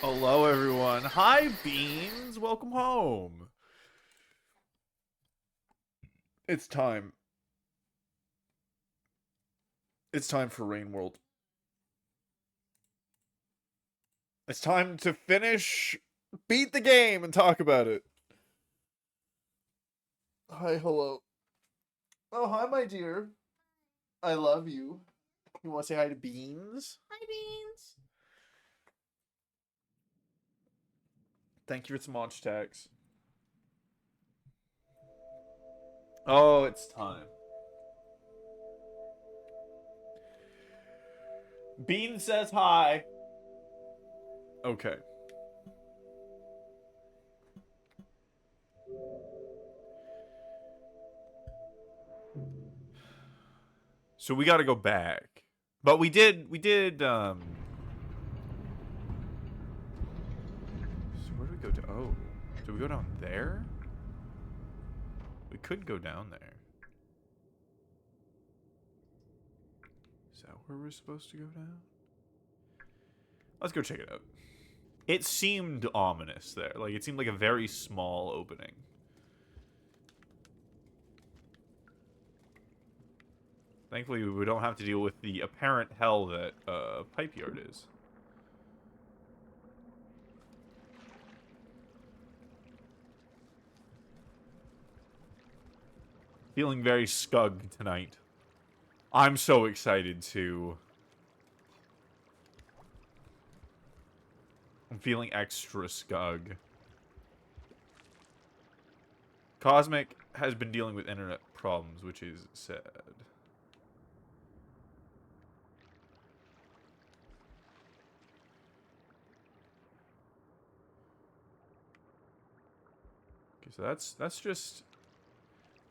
Hello, everyone. Hi, Beans. Welcome home. It's time. It's time for Rain World. It's time to finish, beat the game, and talk about it. Hi, hello. Oh, hi, my dear. I love you. You want to say hi to Beans? Hi, Beans. Thank you for some launch tags. Oh, it's time. Beans says hi. Okay. So we got to go back. But we did. So where do we go to? Oh. Do we go down there? We could go down there. Is that where we're supposed to go down? Let's go check it out. It seemed ominous there. Like, it seemed like a very small opening. Thankfully, we don't have to deal with the apparent hell that Pipe Yard is. Feeling very scug tonight. I'm so excited to... I'm feeling extra scug. Cosmic has been dealing with internet problems, which is sad. Okay, so that's just...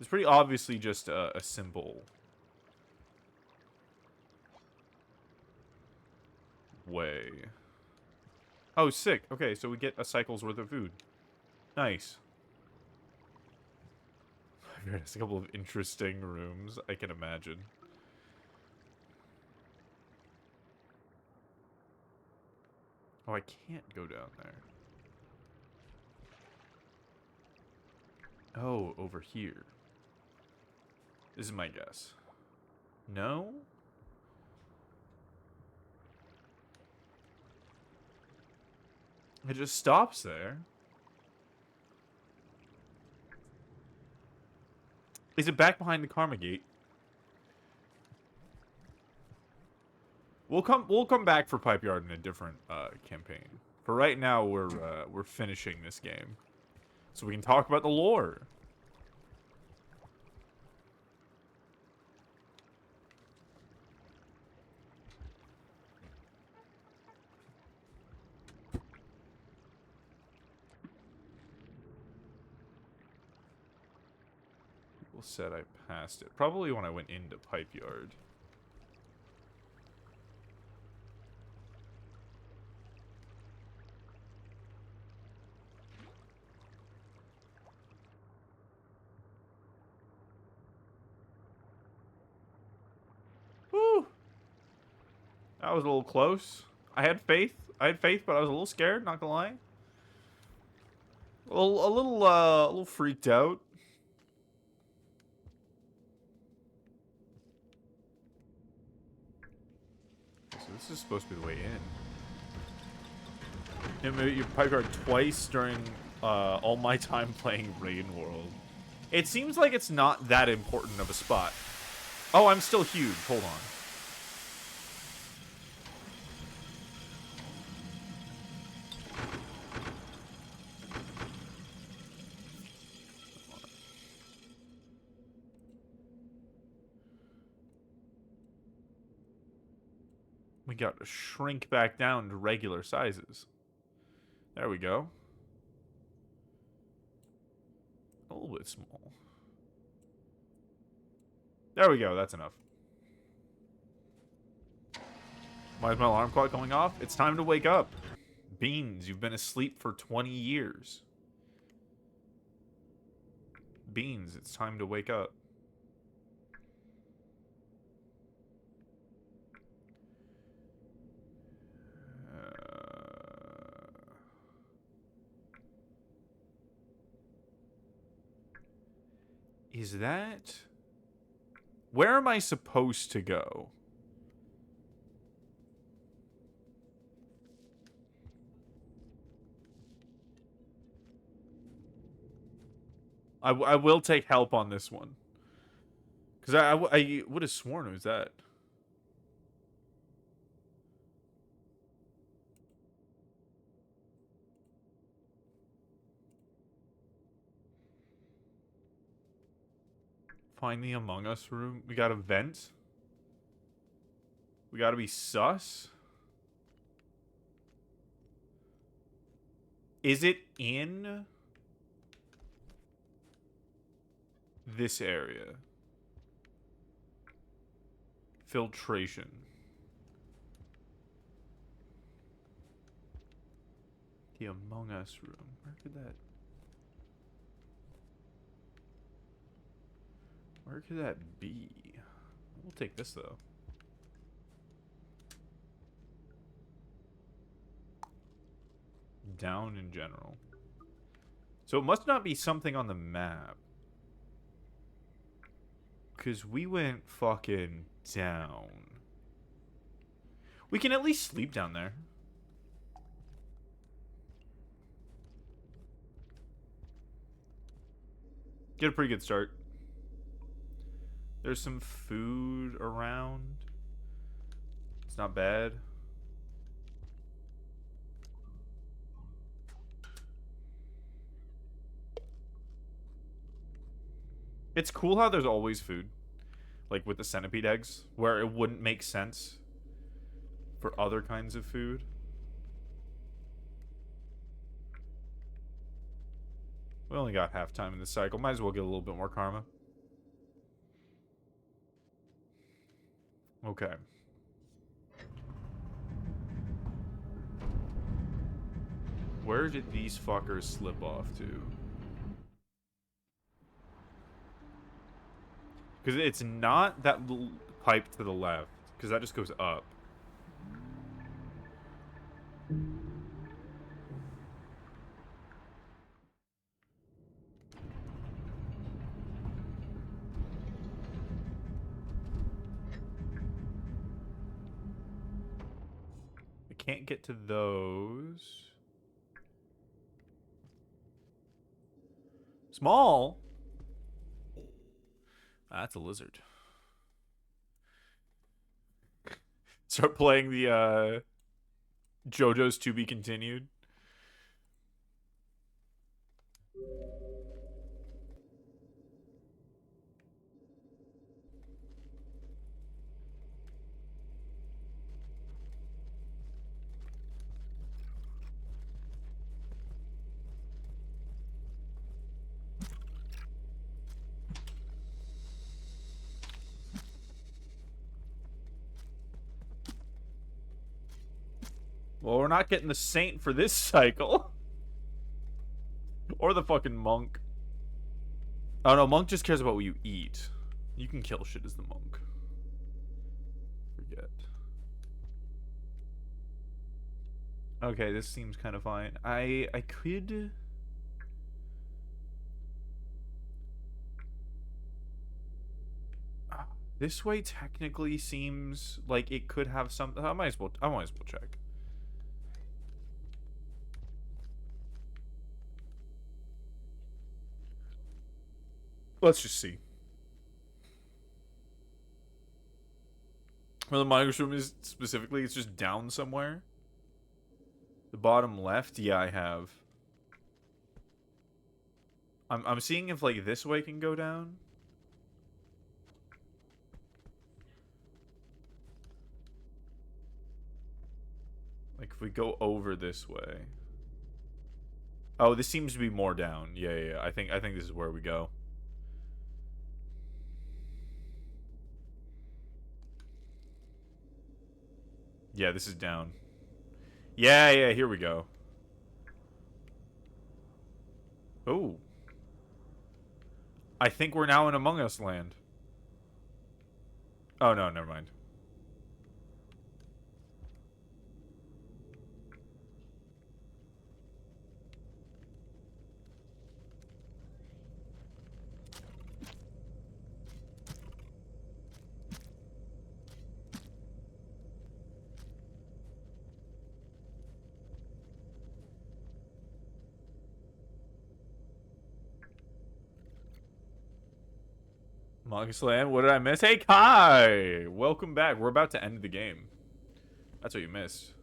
It's pretty obviously just a simple way. Oh, sick. Okay, so we get a cycle's worth of food. Nice. There's a couple of interesting rooms, I can imagine. Oh, I can't go down there. Oh, over here. This is my guess. No? It just stops there. Is it back behind the Karma Gate? We'll come back for Pipe Yard in a different campaign. For right now, we're finishing this game, so we can talk about the lore. People said I passed it. Probably when I went into Pipe Yard. Woo! That was a little close. I had faith. I had faith, but I was a little scared, not gonna lie. A little freaked out. So this is supposed to be the way in. Yeah, maybe you pipe guard twice during all my time playing Rain World. It seems like it's not that important of a spot. Oh, I'm still huge. Hold on. We got to shrink back down to regular sizes. There we go. A little bit small. There we go. That's enough. Why is my alarm clock going off? It's time to wake up. Beans, you've been asleep for 20 years. Beans, it's time to wake up. Uh, 'Cause Is that... Where am I supposed to go? I will take help on this one. Because I would have sworn it was that. Find the Among Us room. We got a vent. We gotta be sus. Is it in this area? Filtration. The Among Us room. Where could that... Where could that be? We'll take this, though. Down in general. So it must not be something on the map. Because we went fucking down. We can at least sleep down there. Get a pretty good start. There's some food around. It's not bad. It's cool how there's always food. Like with the centipede eggs, where it wouldn't make sense for other kinds of food. We only got half time in this cycle. Might as well get a little bit more karma. Okay. Where did these fuckers slip off to? Because it's not that little pipe to the left. Because that just goes up. I can't get to those. Small? That's a lizard. Start playing the JoJo's To Be Continued. Well, we're not getting the saint for this cycle. Or the fucking monk. Oh no, monk just cares about what you eat. You can kill shit as the monk. Forget. Okay, this seems kind of fine. I could... This way technically seems like it could have some... I might as well check. Let's just see. Where the migrant room is specifically, it's just down somewhere. The bottom left, yeah, I have. I'm seeing if like this way can go down. Like if we go over this way. Oh, this seems to be more down. Yeah. I think this is where we go. Yeah, this is down. Yeah, here we go. Oh. I think we're now in Among Us land. Oh, no, never mind. Mongoose Land, what did I miss? Hey, Kai! Welcome back. We're about to end the game. That's what you missed.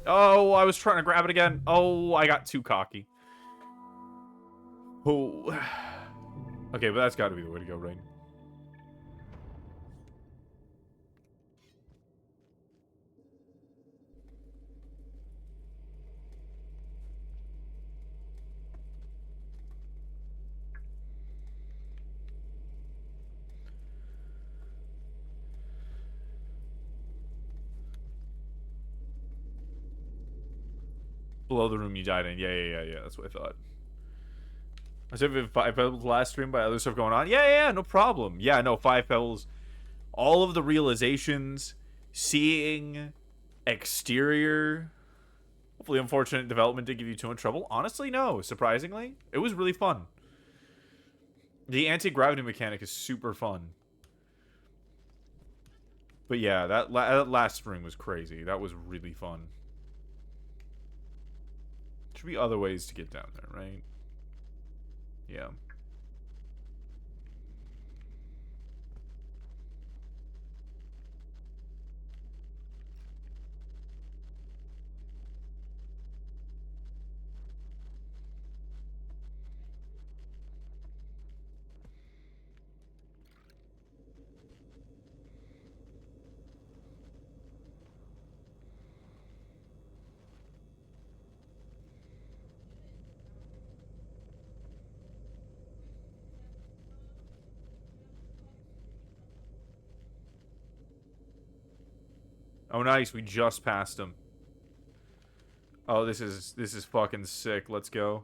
Oh, I was trying to grab it again. Oh, I got too cocky. Oh. Okay, but that's got to be the way to go, right? Below the room you died in. Yeah. That's what I thought. I said 5 Pebbles last stream by other stuff going on. Yeah, no problem. Yeah, no, 5 Pebbles. All of the realizations, seeing exterior. Hopefully unfortunate development didn't give you too much trouble. Honestly, no. Surprisingly, it was really fun. The anti-gravity mechanic is super fun. But yeah, that last spring was crazy. That was really fun. Should be other ways to get down there, right? Yeah. Oh, nice. We just passed him. Oh, this is fucking sick. Let's go.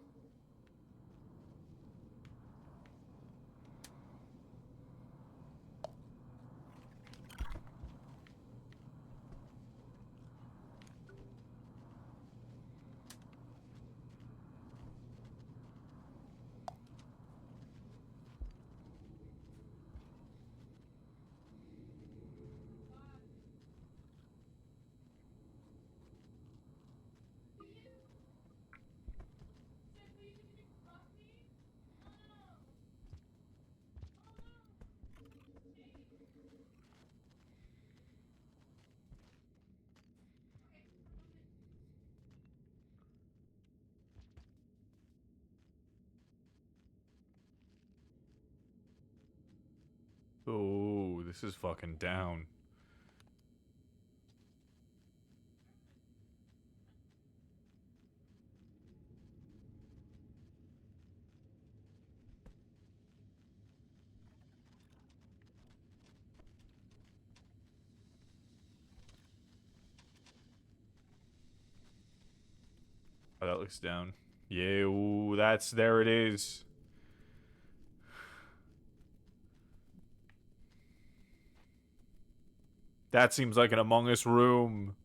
Oh, this is fucking down. Oh, that looks down. Yeah, ooh, there it is. That seems like an Among Us room.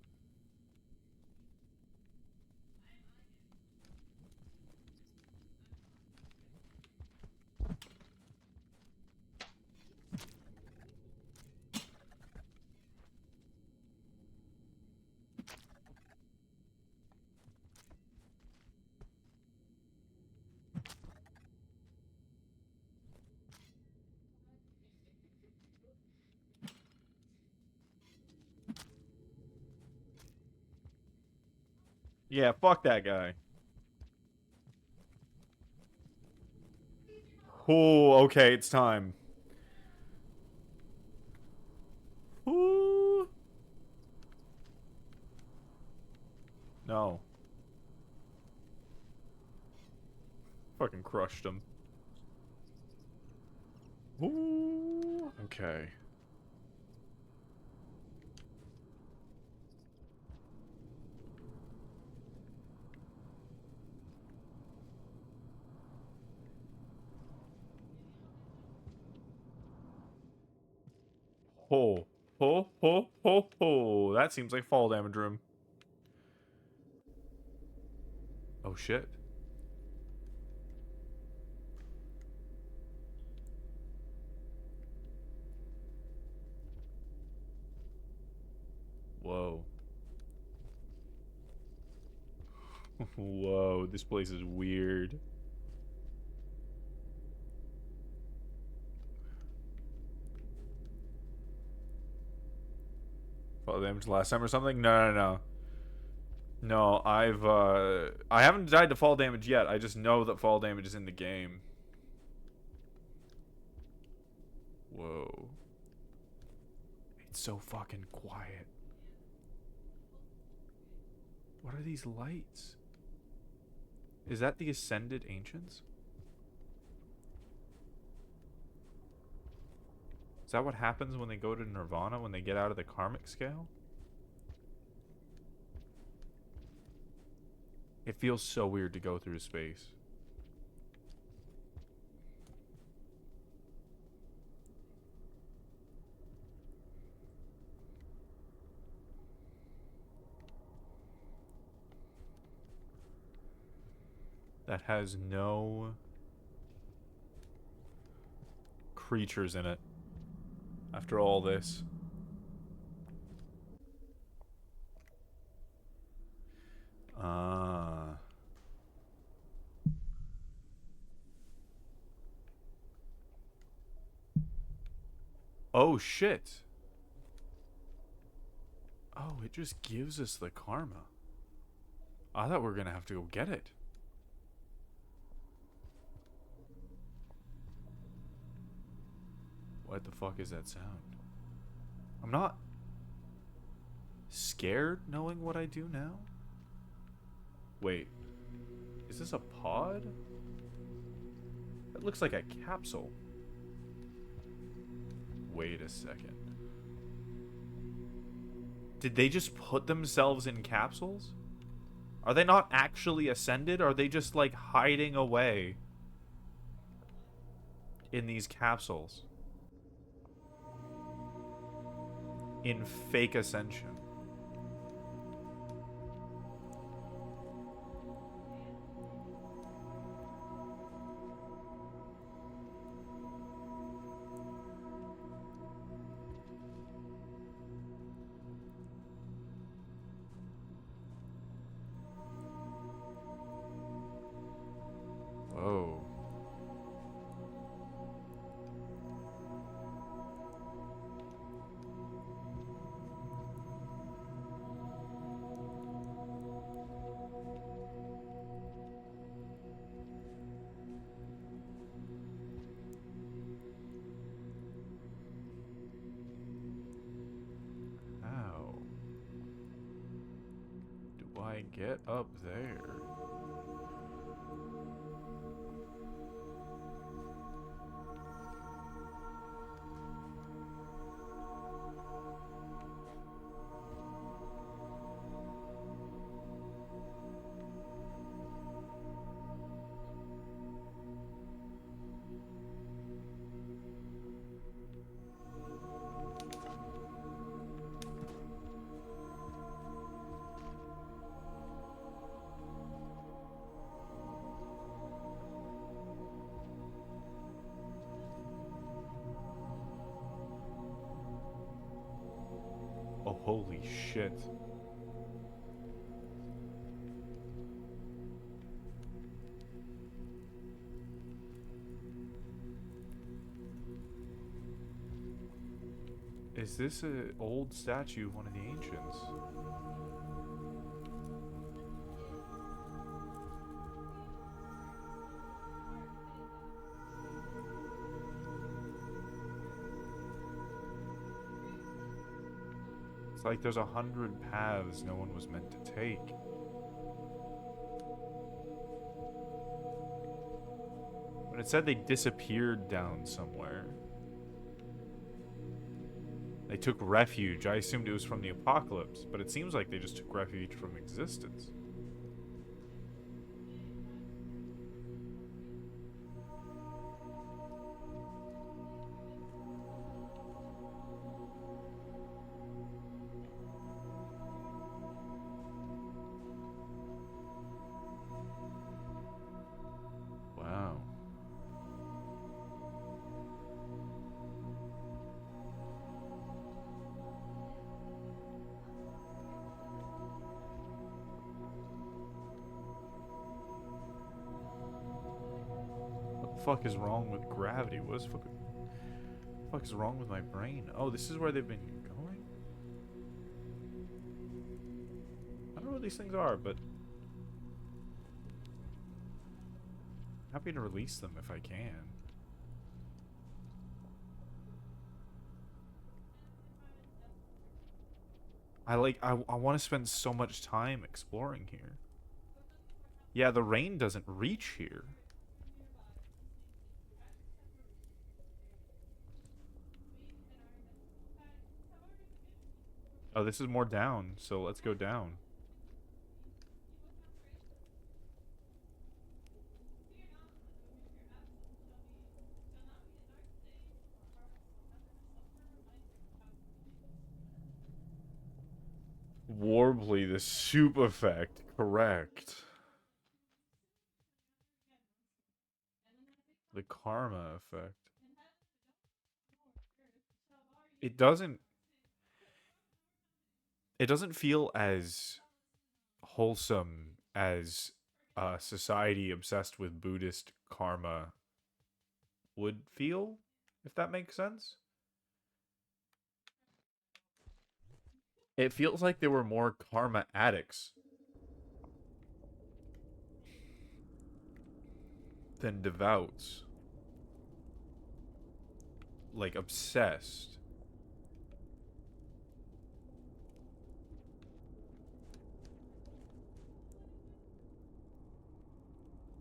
Yeah, fuck that guy. Oh, okay, it's time. Ooh. No. Fucking crushed him. Ooh. Okay. Ho. Ho. That seems like fall damage room. Oh, shit. Whoa. Whoa, this place is weird. Fall damage last time or something? No. No, I haven't died to fall damage yet. I just know that fall damage is in the game. Whoa. It's so fucking quiet. What are these lights? Is that the Ascended Ancients? Is that what happens when they go to Nirvana, when they get out of the karmic scale? It feels so weird to go through space. That has no creatures in it. After all this. Oh, shit. Oh, it just gives us the karma. I thought we were gonna have to go get it. What the fuck is that sound? I'm not scared knowing what I do now? Wait. Is this a pod? It looks like a capsule. Wait a second. Did they just put themselves in capsules? Are they not actually ascended? Are they just like hiding away in these capsules? In fake ascension. Whoa. How do I get up there? Oh, holy shit. Is this an old statue of one of the ancients? It's like there's 100 paths no one was meant to take. But it said they disappeared down somewhere. They took refuge. I assumed it was from the apocalypse, but it seems like they just took refuge from existence. Wow. fuck is wrong with gravity? What is fuck is wrong with my brain? Oh, this is where they've been going? I don't know what these things are, but happy to release them if I can. I want to spend so much time exploring here. Yeah, the rain doesn't reach here. Oh, this is more down, so let's go down. Warbly, the soup effect. Correct. The karma effect. It doesn't it doesn't feel as wholesome as a society obsessed with Buddhist karma would feel, if that makes sense. It feels like there were more karma addicts than devout, like obsessed.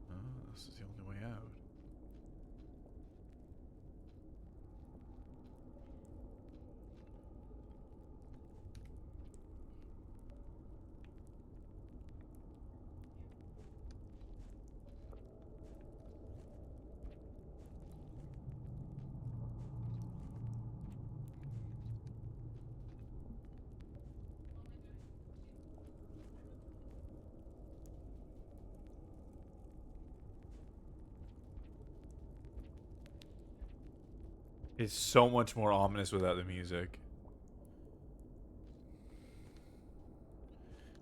Oh, this is the only way out. It's so much more ominous without the music.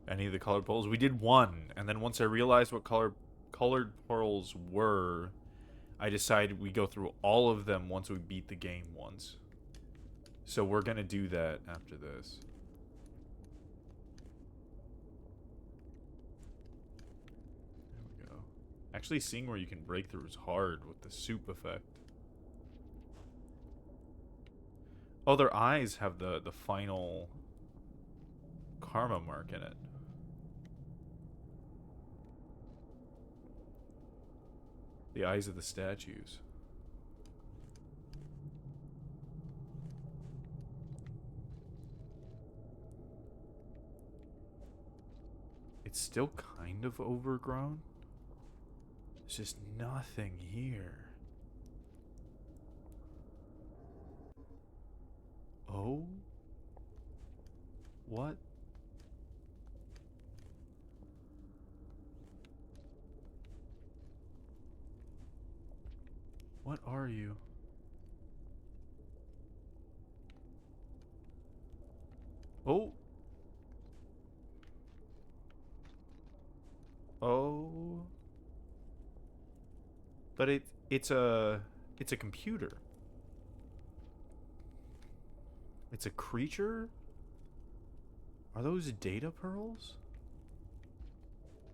Any of the colored pearls? We did one, and then once I realized what colored pearls were, I decided we go through all of them once we beat the game once. So we're gonna do that after this. There we go. Actually, seeing where you can break through is hard with the soup effect. Oh, their eyes have the final karma mark in it. The eyes of the statues. It's still kind of overgrown. There's just nothing here. Oh? What? What are you? Oh? Oh? But it's a computer. It's a creature? Are those data pearls?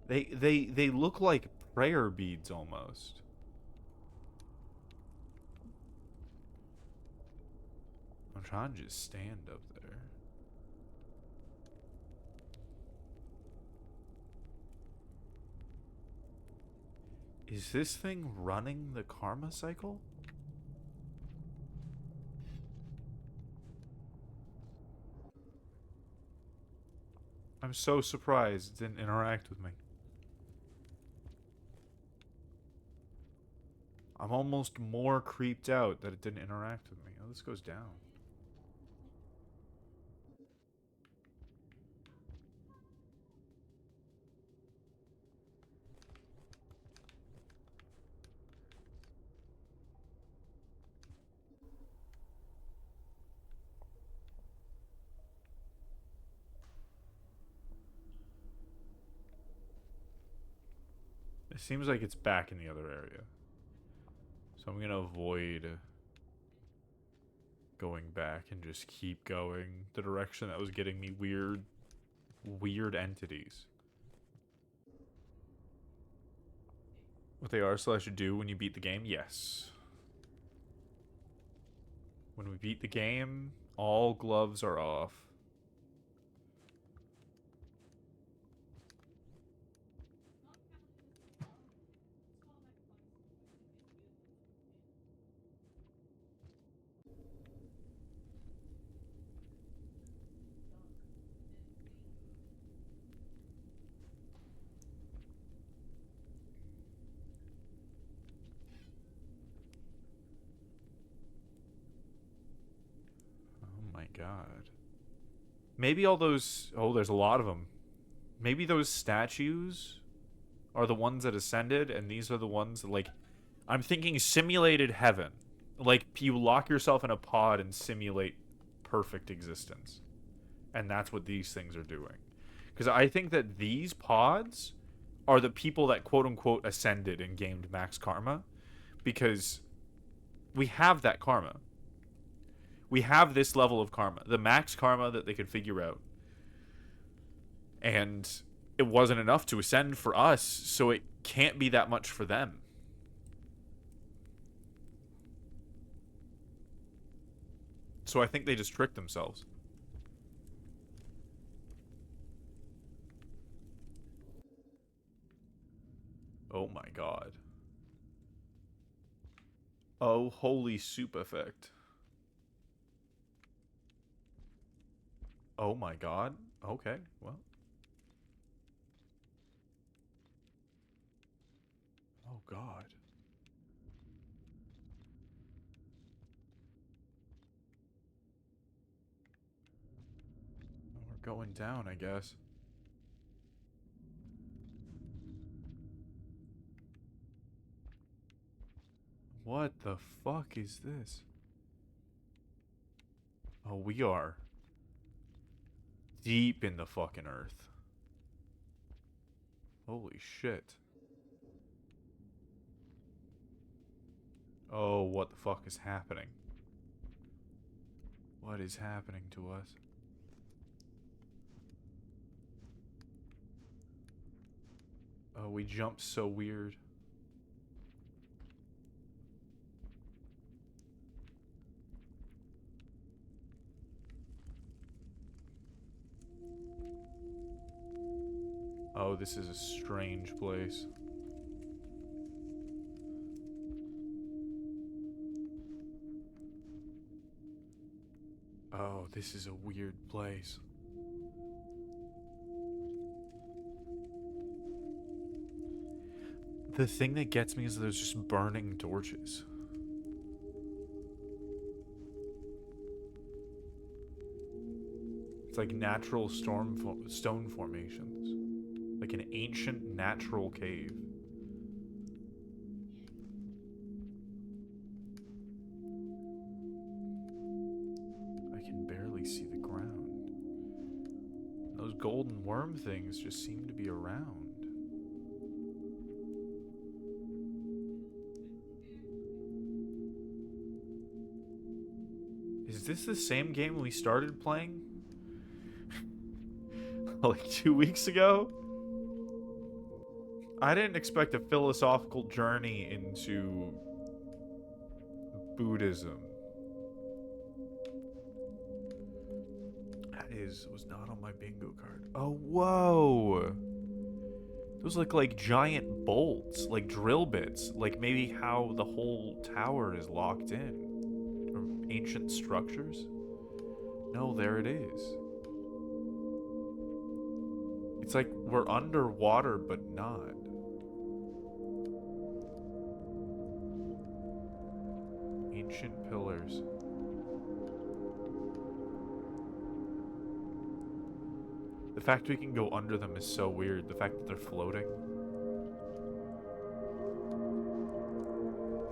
They look like prayer beads almost. I'm trying to just stand up there. Is this thing running the karma cycle? I'm so surprised it didn't interact with me. I'm almost more creeped out that it didn't interact with me. Oh, this goes down. It seems like it's back in the other area. So I'm gonna avoid going back and just keep going the direction that was getting me weird entities. What they are slash do when you beat the game? Yes. When we beat the game, all gloves are off. Oh my god. Maybe all those... Oh, there's a lot of them. Maybe those statues are the ones that ascended, and these are the ones that, like... I'm thinking simulated heaven. Like, you lock yourself in a pod and simulate perfect existence. And that's what these things are doing. Because I think that these pods are the people that quote-unquote ascended and gained max karma. Because we have that karma. We have this level of karma. The max karma that they could figure out. And it wasn't enough to ascend for us, so it can't be that much for them. So I think they just tricked themselves. Oh my god. Oh, holy soup effect. Oh my god. Okay, well. Oh god. We're going down, I guess. What the fuck is this? Oh, we are deep in the fucking earth. Holy shit. Oh, what the fuck is happening? What is happening to us? Oh, we jumped so weird. Oh, this is a strange place. Oh, this is a weird place. The thing that gets me is there's just burning torches. It's like natural stone formations. Like an ancient natural cave. I can barely see the ground. Those golden worm things just seem to be around. Is this the same game we started playing? Like 2 weeks ago? I didn't expect a philosophical journey into Buddhism. That was not on my bingo card. Oh, whoa! Those look like giant bolts, like drill bits, like maybe how the whole tower is locked in. Or ancient structures? No, there it is. It's like we're underwater, but not. Ancient pillars. The fact we can go under them is so weird. The fact that they're floating.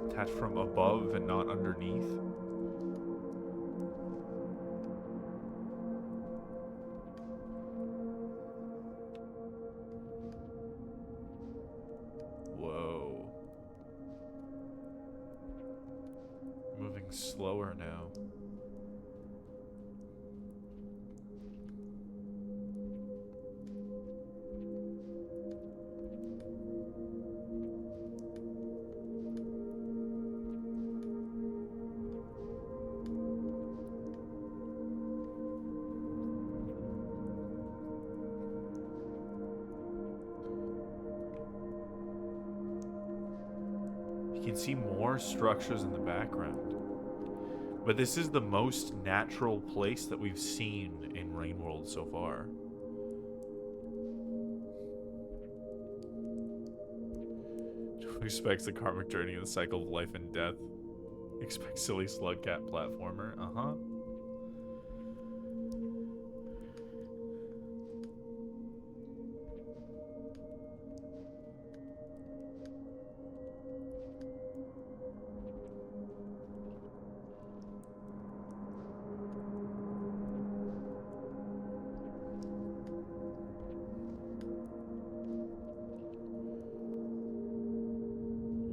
Attached from above and not underneath. Whoa. slower now. You can see more structures in the background. But this is the most natural place that we've seen in Rainworld so far. Expects the karmic journey of the cycle of life and death. Expect silly slug cat platformer. Uh-huh.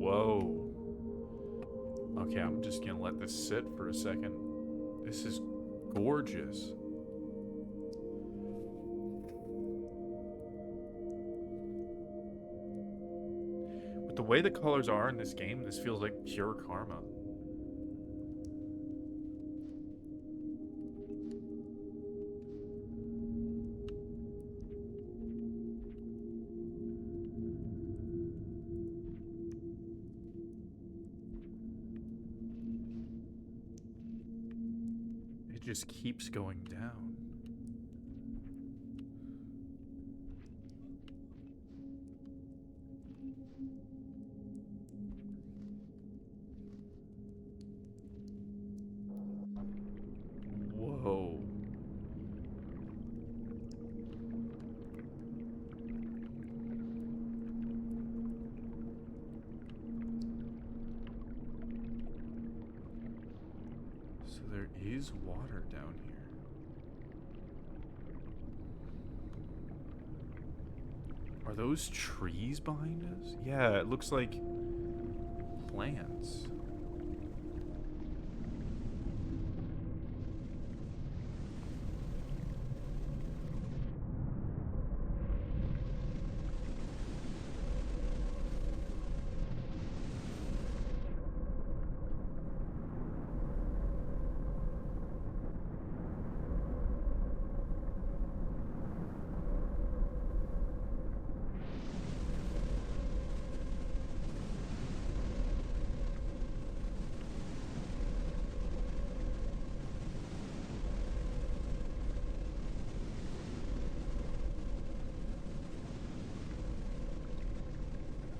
Whoa. Okay, I'm just gonna let this sit for a second. This is gorgeous. With the way the colors are in this game, this feels like pure karma. It just keeps going down. Whoa. So there is water down here. Are those trees behind us? Yeah, it looks like plants.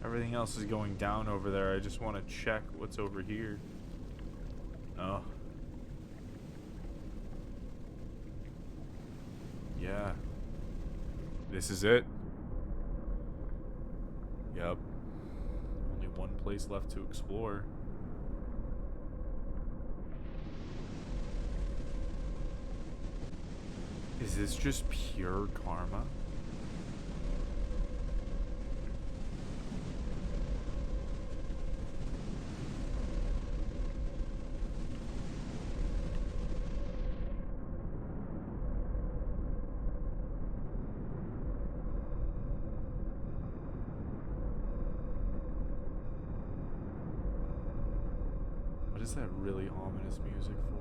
Everything else is going down over there. I just want to check what's over here. Oh. Yeah. This is it. Yep. Only one place left to explore. Is this just pure karma? What is that really ominous music for?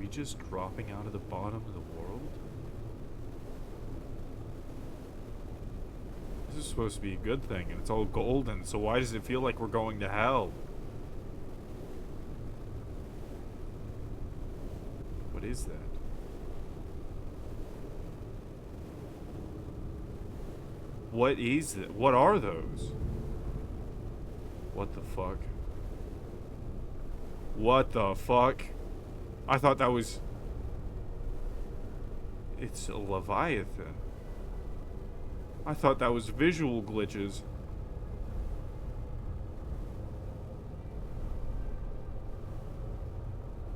Just dropping out of the bottom of the world? This is supposed to be a good thing, and it's all golden, so why does it feel like we're going to hell? What is that? What is that? What are those? What the fuck? What the fuck? I thought that was... It's a Leviathan. I thought that was visual glitches.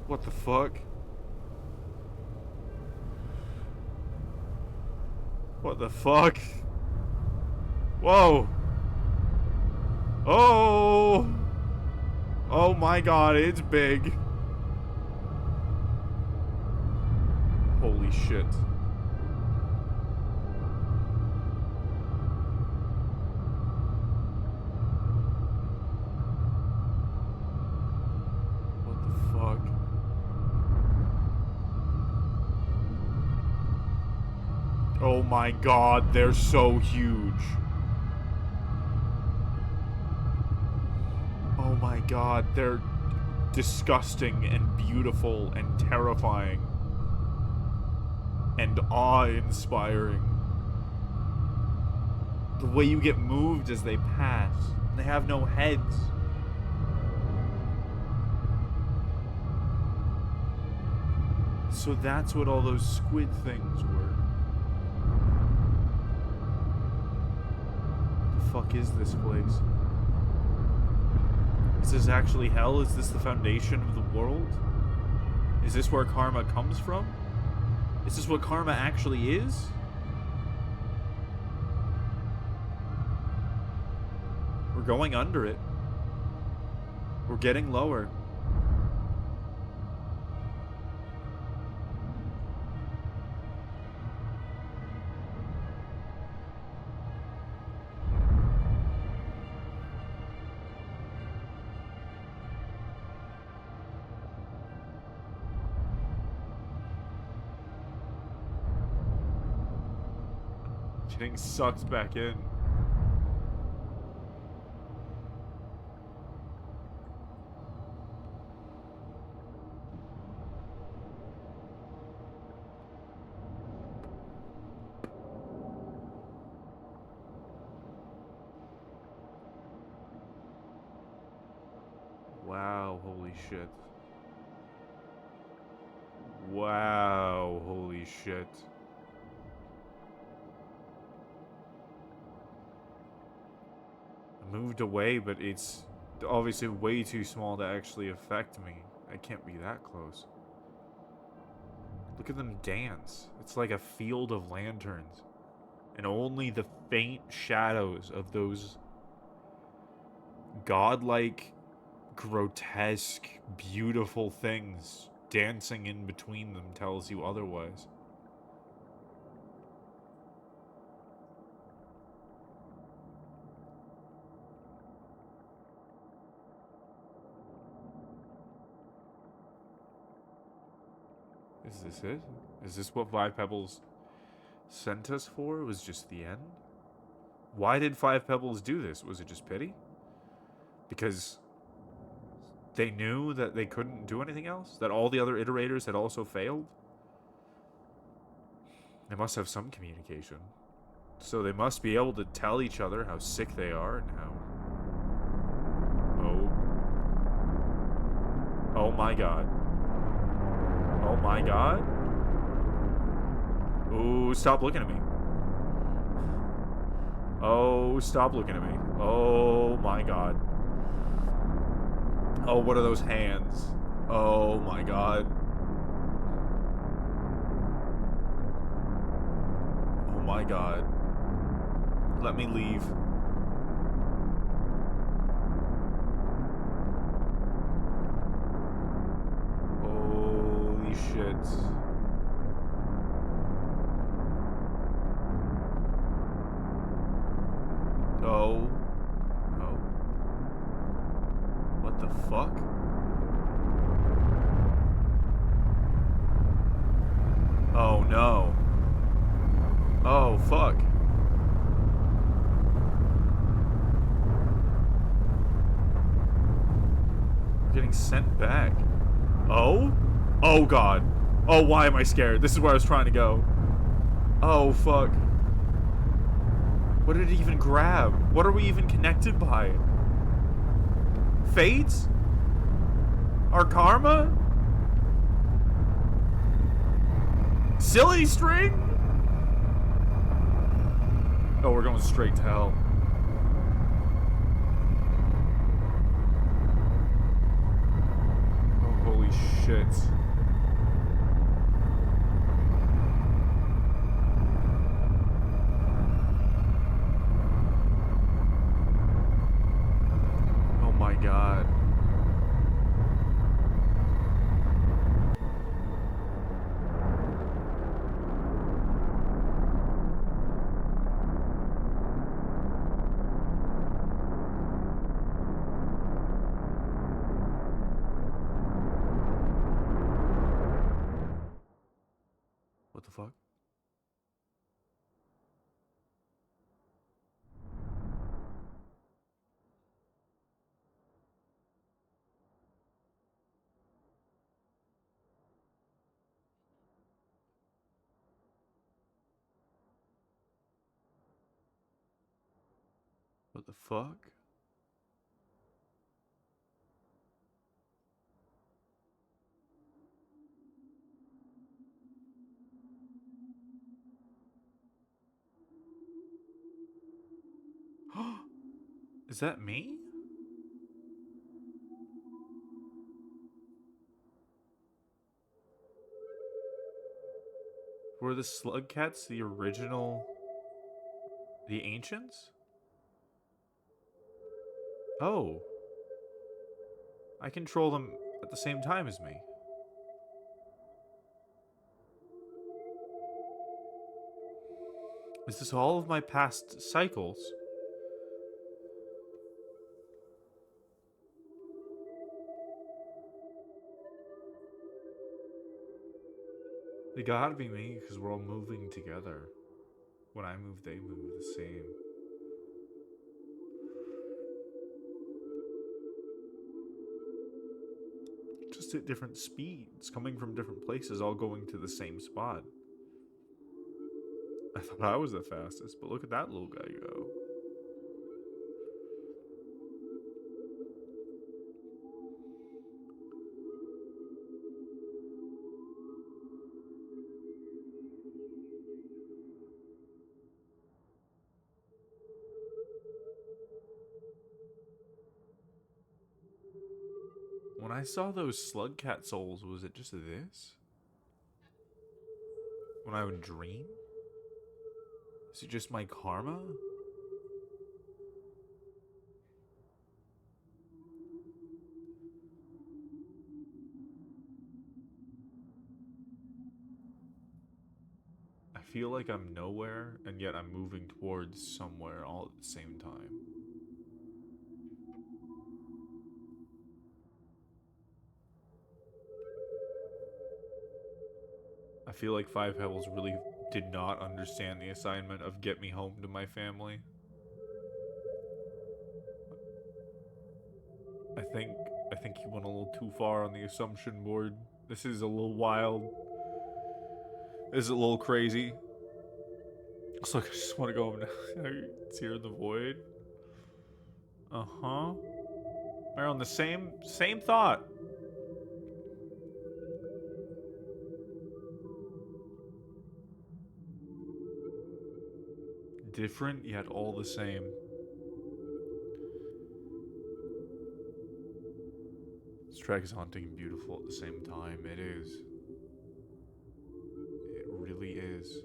What the fuck? What the fuck? Whoa! Oh! Oh my god, it's big. Holy shit. What the fuck? Oh my god, they're so huge. Oh my god, they're disgusting and beautiful and terrifying and awe-inspiring. The way you get moved as they pass. They have no heads. So that's what all those squid things were. The fuck is this place? Is this actually hell? Is this the foundation of the world? Is this where karma comes from? Is this what karma actually is? We're going under it. We're getting lower. Getting sucked back in. Wow, holy shit. Wow, holy shit. Moved away, but it's obviously way too small to actually affect me. I can't be that close. Look at them dance. It's like a field of lanterns. And only the faint shadows of those godlike, grotesque, beautiful things dancing in between them tells you otherwise. Is this it? Is this what Five Pebbles sent us for? Was just the end? Why did Five Pebbles do this? Was it just pity? Because they knew that they couldn't do anything else? That all the other iterators had also failed? They must have some communication. So they must be able to tell each other how sick they are and how... Oh. Oh my god. Oh my god. Ooh, stop looking at me. Oh, stop looking at me. Oh my god. Oh, what are those hands? Oh my god. Oh my god. Let me leave. Holy shit. Oh. Oh. What the fuck? Oh no. Oh fuck. We're getting sent back. Oh? Oh god. Oh, why am I scared? This is where I was trying to go. Oh, fuck. What did it even grab? What are we even connected by? Fate? Our karma? Silly string? Oh, we're going straight to hell. Oh, holy shit. Oh my god. What the fuck? What the fuck? Is that me? Were the slug cats the original... the ancients? Oh. I control them at the same time as me. Is this all of my past cycles? They gotta be me, because we're all moving together. When I move, they move the same. Just at different speeds, coming from different places, all going to the same spot. I thought I was the fastest, but look at that little guy go. When I saw those slug cat souls, was it just this? When I would dream? Is it just my karma? I feel like I'm nowhere, and yet I'm moving towards somewhere all at the same time. I feel like Five Pebbles really did not understand the assignment of get me home to my family. I think he went a little too far on the assumption board. This is a little wild. This is a little crazy. It's like I just want to go home now. It's here in the void. Uh-huh. They're on the same thought. Different yet all the same. This track is haunting and beautiful at the same time. It is. It really is.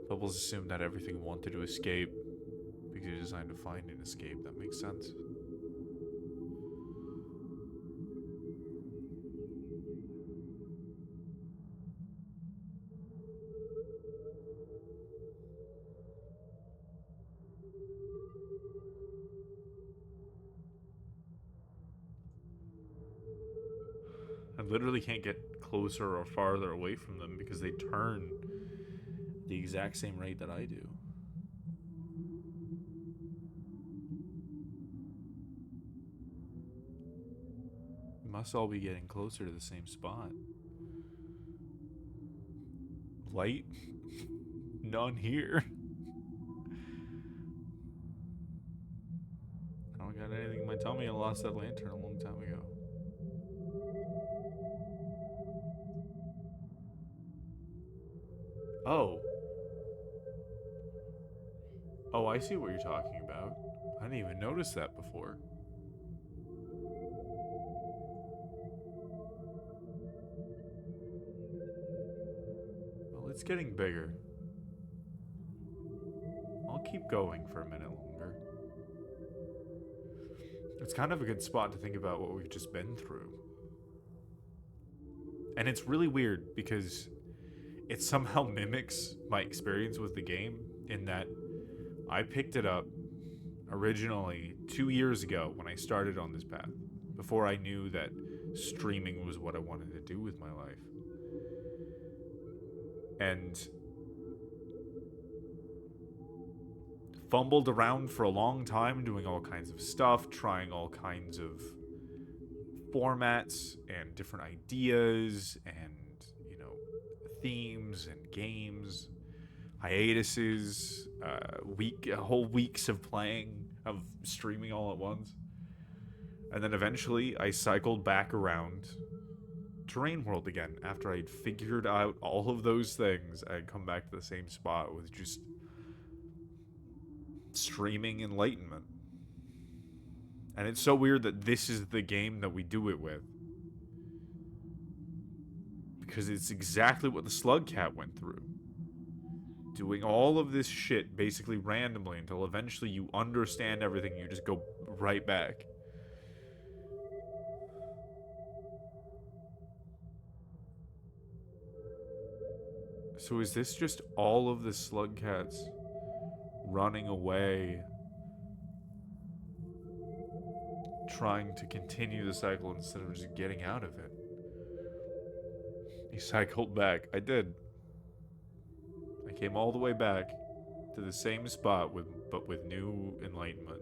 Bubbles assumed that everything wanted to escape because he designed to find an escape. That makes sense. I literally can't get closer or farther away from them because they turn the exact same rate that I do. must all be getting closer to the same spot. Light? None here. I don't got anything in my tummy. I lost that lantern a long time ago. Oh. Oh, I see what you're talking about. I didn't even notice that before. Well, it's getting bigger. I'll keep going for a minute longer. It's kind of a good spot to think about what we've just been through. And it's really weird because it somehow mimics my experience with the game in that I picked it up originally 2 years ago when I started on this path, before I knew that streaming was what I wanted to do with my life. And fumbled around for a long time doing all kinds of stuff, trying all kinds of formats and different ideas and, themes and games, hiatuses, whole weeks of playing, of streaming all at once. And then eventually I cycled back around Terrain World again after I'd figured out all of those things. I'd come back to the same spot with just streaming enlightenment. And it's so weird that this is the game that we do it with. Because it's exactly what the Slug Cat went through. Doing all of this shit basically randomly until eventually you understand everything, you just go right back. So is this just all of the Slug Cats running away, trying to continue the cycle instead of just getting out of it? He cycled back. I did. I came all the way back to the same spot but with new enlightenment.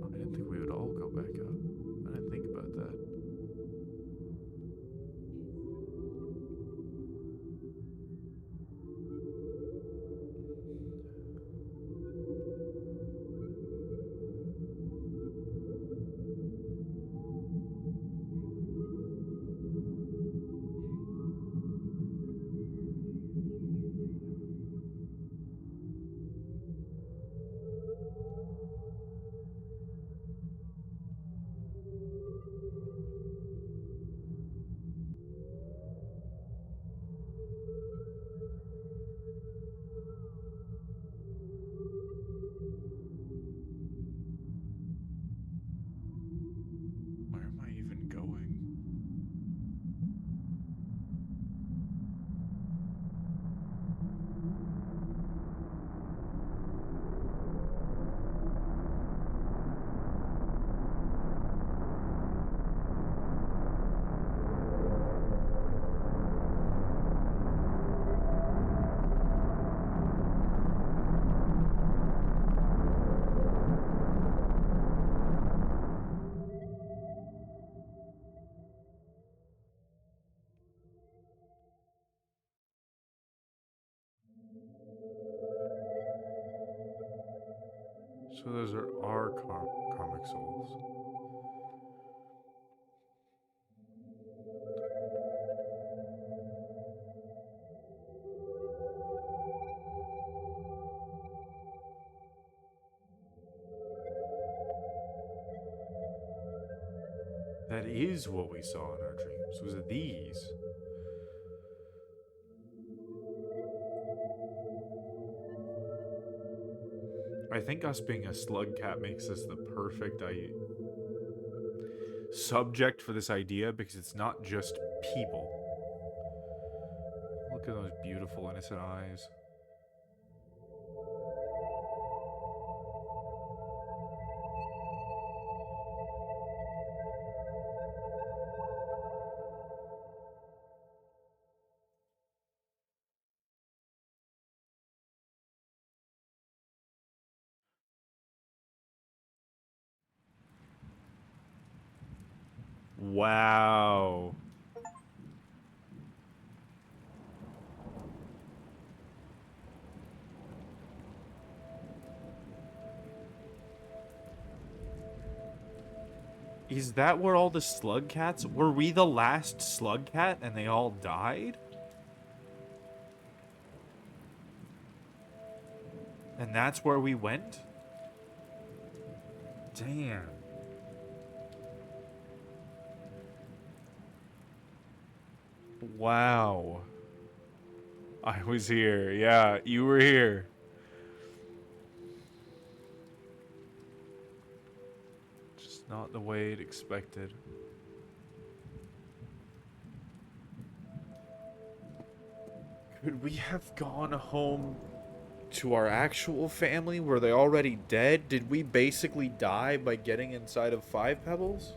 I didn't think we would all go back up. I didn't think about that. Where am I even going? So those are our karmic souls. That is what we saw in our dreams. Was it these? I think us being a slug cat makes us the perfect subject for this idea because it's not just people. Look at those beautiful innocent eyes. Wow. Is that where all the slug cats... Were we the last slug cat and they all died? And that's where we went? Damn. Wow. I was here. Yeah, you were here. Just not the way it expected. Could we have gone home to our actual family? Were they already dead? Did we basically die by getting inside of Five Pebbles?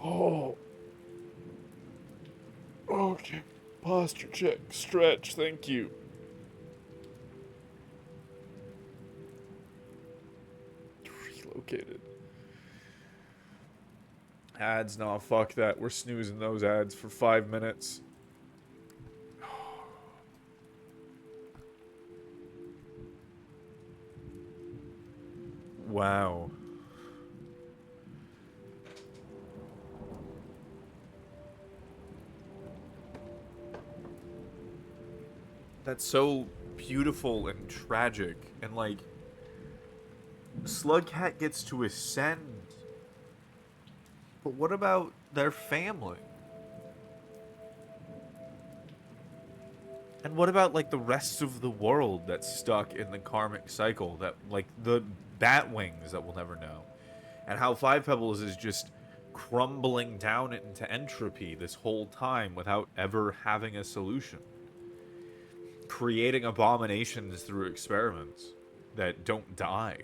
Oh. Okay. Posture check. Stretch. Thank you. Relocated. Ads, no, fuck that. We're snoozing those ads for 5 minutes. Wow. That's so beautiful and tragic. And, like, Slugcat gets to ascend. But what about their family? And what about, like, the rest of the world that's stuck in the karmic cycle? That, like, the bat wings that we'll never know. And how Five Pebbles is just crumbling down into entropy this whole time without ever having a solution. Creating abominations through experiments that don't die.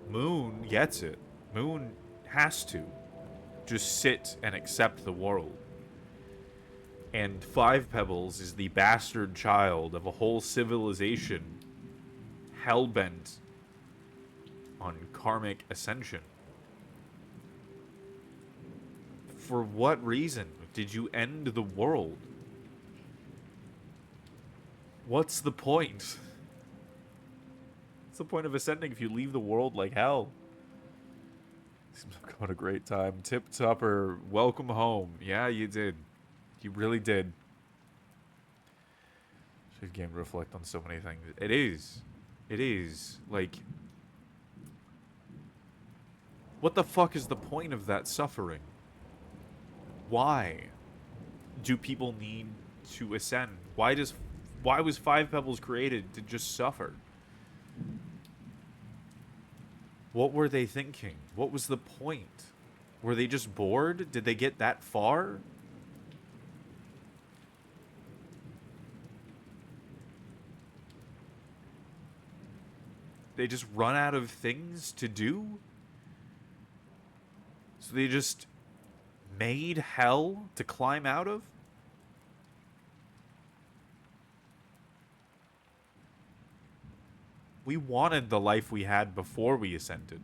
Moon gets it. Moon has to just sit and accept the world. And Five Pebbles is the bastard child of a whole civilization hell-bent on karmic ascension. For what reason did you end the world? What's the point? What's the point of ascending if you leave the world like hell? Seems like I'm having a great time. Tip Tupper, welcome home. Yeah, you did. You really did. This game to reflect on so many things. It is. It is. Like, what the fuck is the point of that suffering? Why do people need to ascend? Why was Five Pebbles created to just suffer? What were they thinking? What was the point? Were they just bored? Did they get that far? They just run out of things to do? So they just made hell to climb out of? We wanted the life we had before we ascended.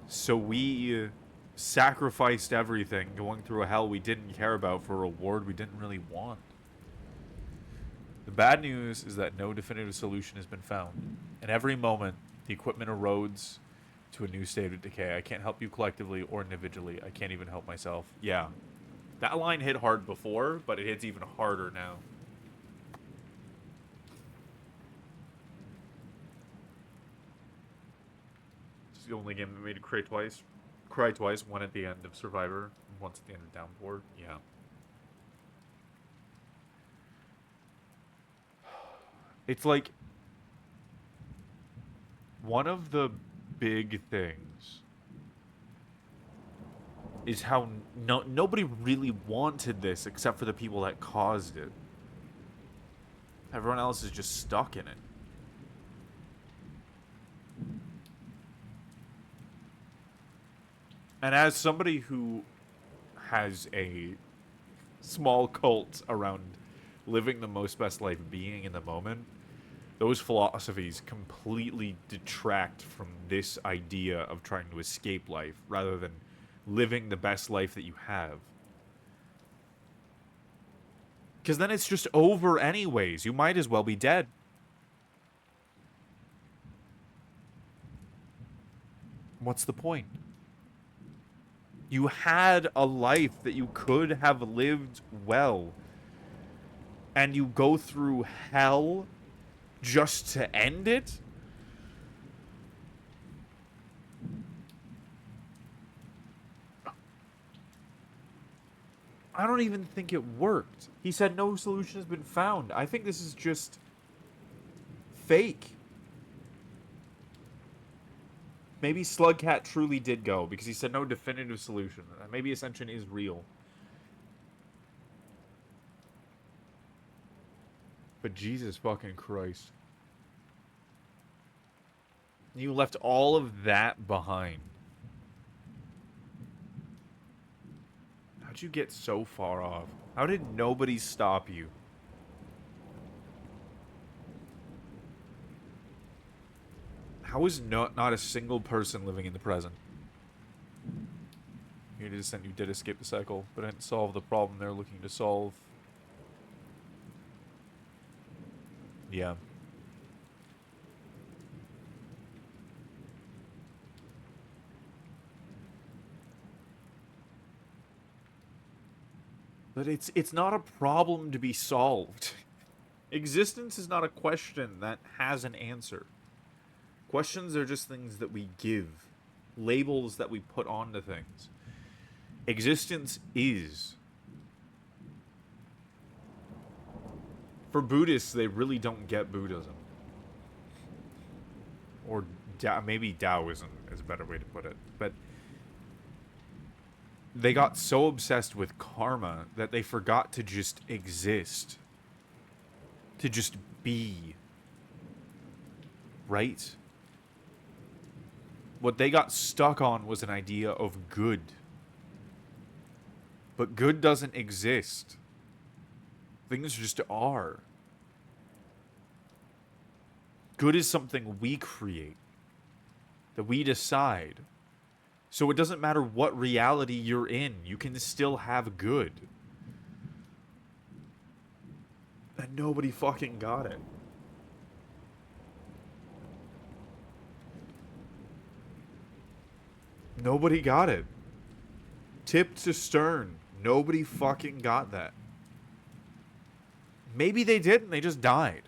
So we sacrificed everything, going through a hell we didn't care about for a reward we didn't really want. The bad news is that no definitive solution has been found. In every moment, the equipment erodes to a new state of decay. I can't help you collectively or individually. I can't even help myself. Yeah. That line hit hard before, but it hits even harder now. It's the only game that made it cry twice. Cry twice, one at the end of Survivor, and once at the end of Downpour. Yeah. It's like one of the big things is how nobody really wanted this except for the people that caused it. Everyone else is just stuck in it. And as somebody who has a small cult around living the most best life, being in the moment, those philosophies completely detract from this idea of trying to escape life rather than living the best life that you have. Because then it's just over, anyways. You might as well be dead. What's the point? You had a life that you could have lived well, and you go through hell just to end it? I don't even think it worked. He said no solution has been found. I think this is just fake. Maybe Slugcat truly did go because he said no definitive solution. Maybe Ascension is real. But Jesus fucking Christ. You left all of that behind. How'd you get so far off? How did nobody stop you? How is not a single person living in the present? You did escape the cycle, but didn't solve the problem they're looking to solve. Yeah. But it's not a problem to be solved. Existence is not a question that has an answer. Questions are just things that we give, labels that we put onto things. Existence is. For Buddhists, they really don't get Buddhism. Or maybe Taoism is a better way to put it. But they got so obsessed with karma that they forgot to just exist. To just be. Right? What they got stuck on was an idea of good. But good doesn't exist. Things just are. Good is something we create, that we decide. So it doesn't matter what reality you're in, you can still have good. And nobody fucking got it. Nobody got it. Tip to stern, nobody fucking got that. Maybe they did and they just died.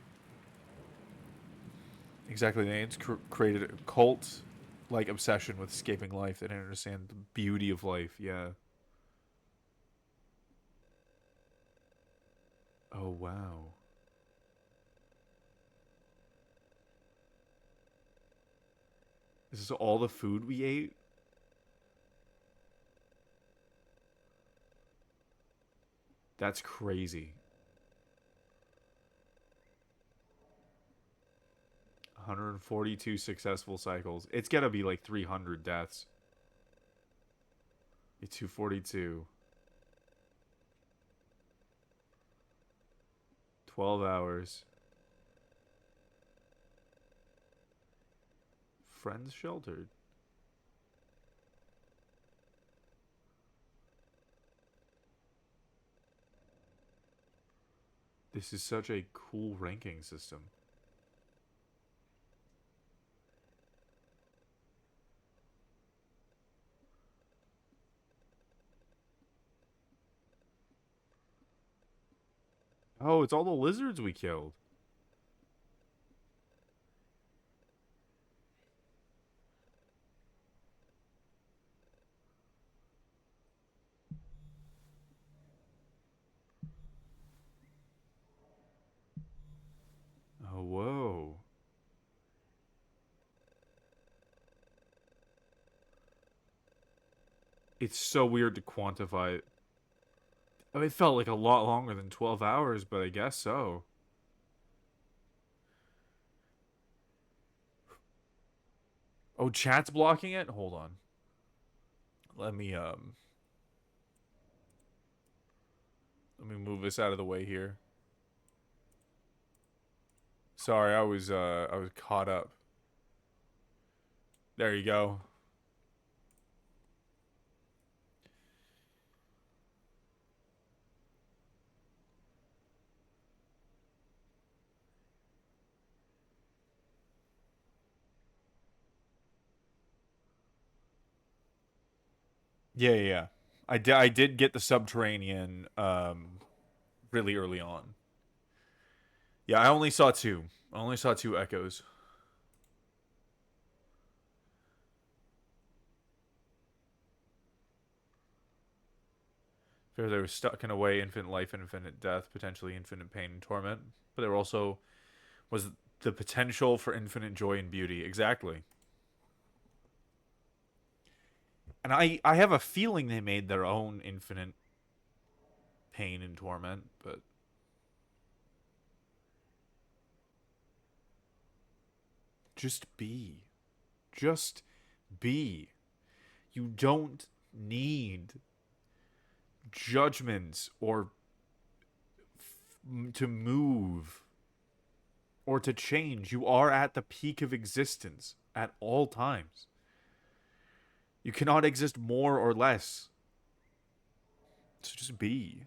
Exactly, they created a cult-like obsession with escaping life. They didn't understand the beauty of life, yeah. Oh, wow. This is all the food we ate? That's crazy. 142 successful cycles. It's gotta be like 300 deaths. 242. 12 hours. Friends sheltered. This is such a cool ranking system. Oh, it's all the lizards we killed. Oh, whoa. It's so weird to quantify it. I mean, it felt like a lot longer than 12 hours, but I guess so. Oh, chat's blocking it? Hold on. Let me move this out of the way here. Sorry, I was caught up. There you go. Yeah, yeah, yeah. I did get the subterranean really early on. Yeah, I only saw two. I only saw two echoes. Fair, they were stuck in a way, infinite life, infinite death, potentially infinite pain and torment. But there also was the potential for infinite joy and beauty. Exactly. And I have a feeling they made their own infinite pain and torment, but just be. Just be. You don't need judgments or to move or to change. You are at the peak of existence at all times. You cannot exist more or less. So just be.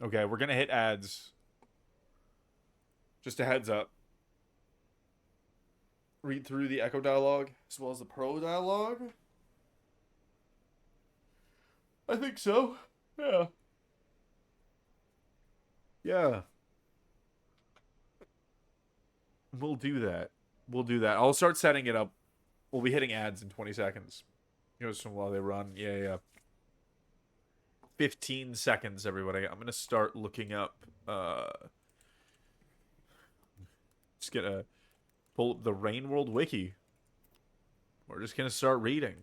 Okay, we're gonna hit ads. Just a heads up. Read through the echo dialogue as well as the pro dialogue. I think so. Yeah. Yeah. We'll do that. We'll do that. I'll start setting it up. We'll be hitting ads in 20 seconds. Just while they run. Yeah, yeah. 15 seconds, everybody. I'm gonna start looking up just gonna pull up the Rain World wiki. We're just gonna start reading.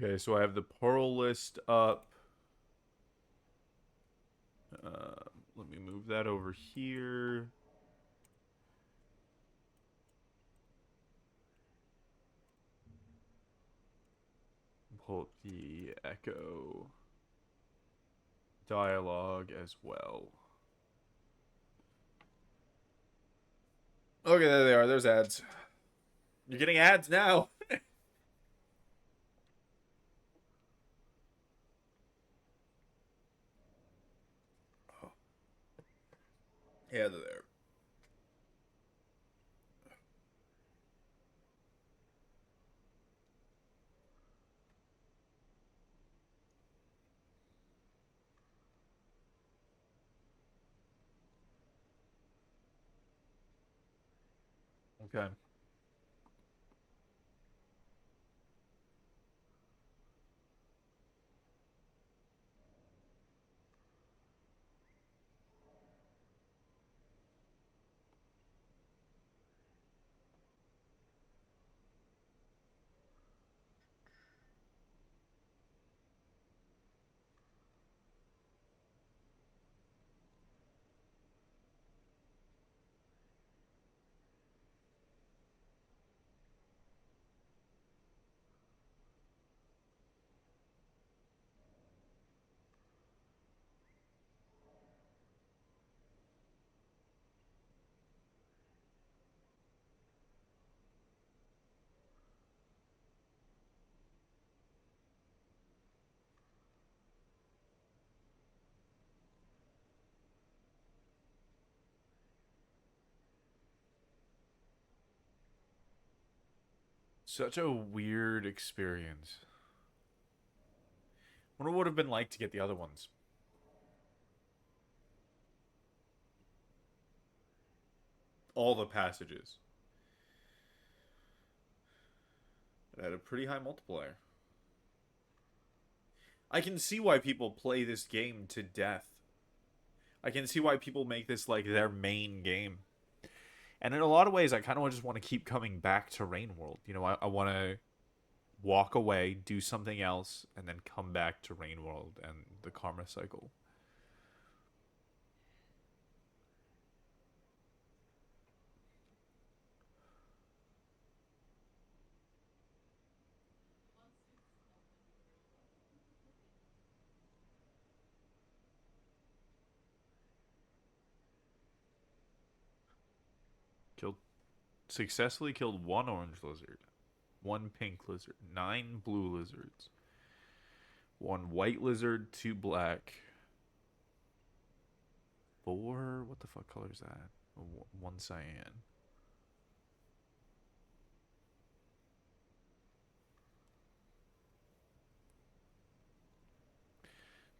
Okay, so I have the Pearl list up. Let me move that over here. Pull up the Echo dialogue as well. Okay, there they are. There's ads. You're getting ads now. Oh, yeah, they're there. Okay. Such a weird experience. Wonder what it would have been like to get the other ones. all the passages. It had a pretty high multiplier. I can see why people play this game to death. I can see why people make this like their main game. And in a lot of ways, I kind of just want to keep coming back to Rain World. You know, I want to walk away, do something else, and then come back to Rain World and the karma cycle. Killed, successfully killed one orange lizard, one pink lizard, 9 blue lizards, one white lizard, 2 black, 4. What the fuck color is that? 1 cyan.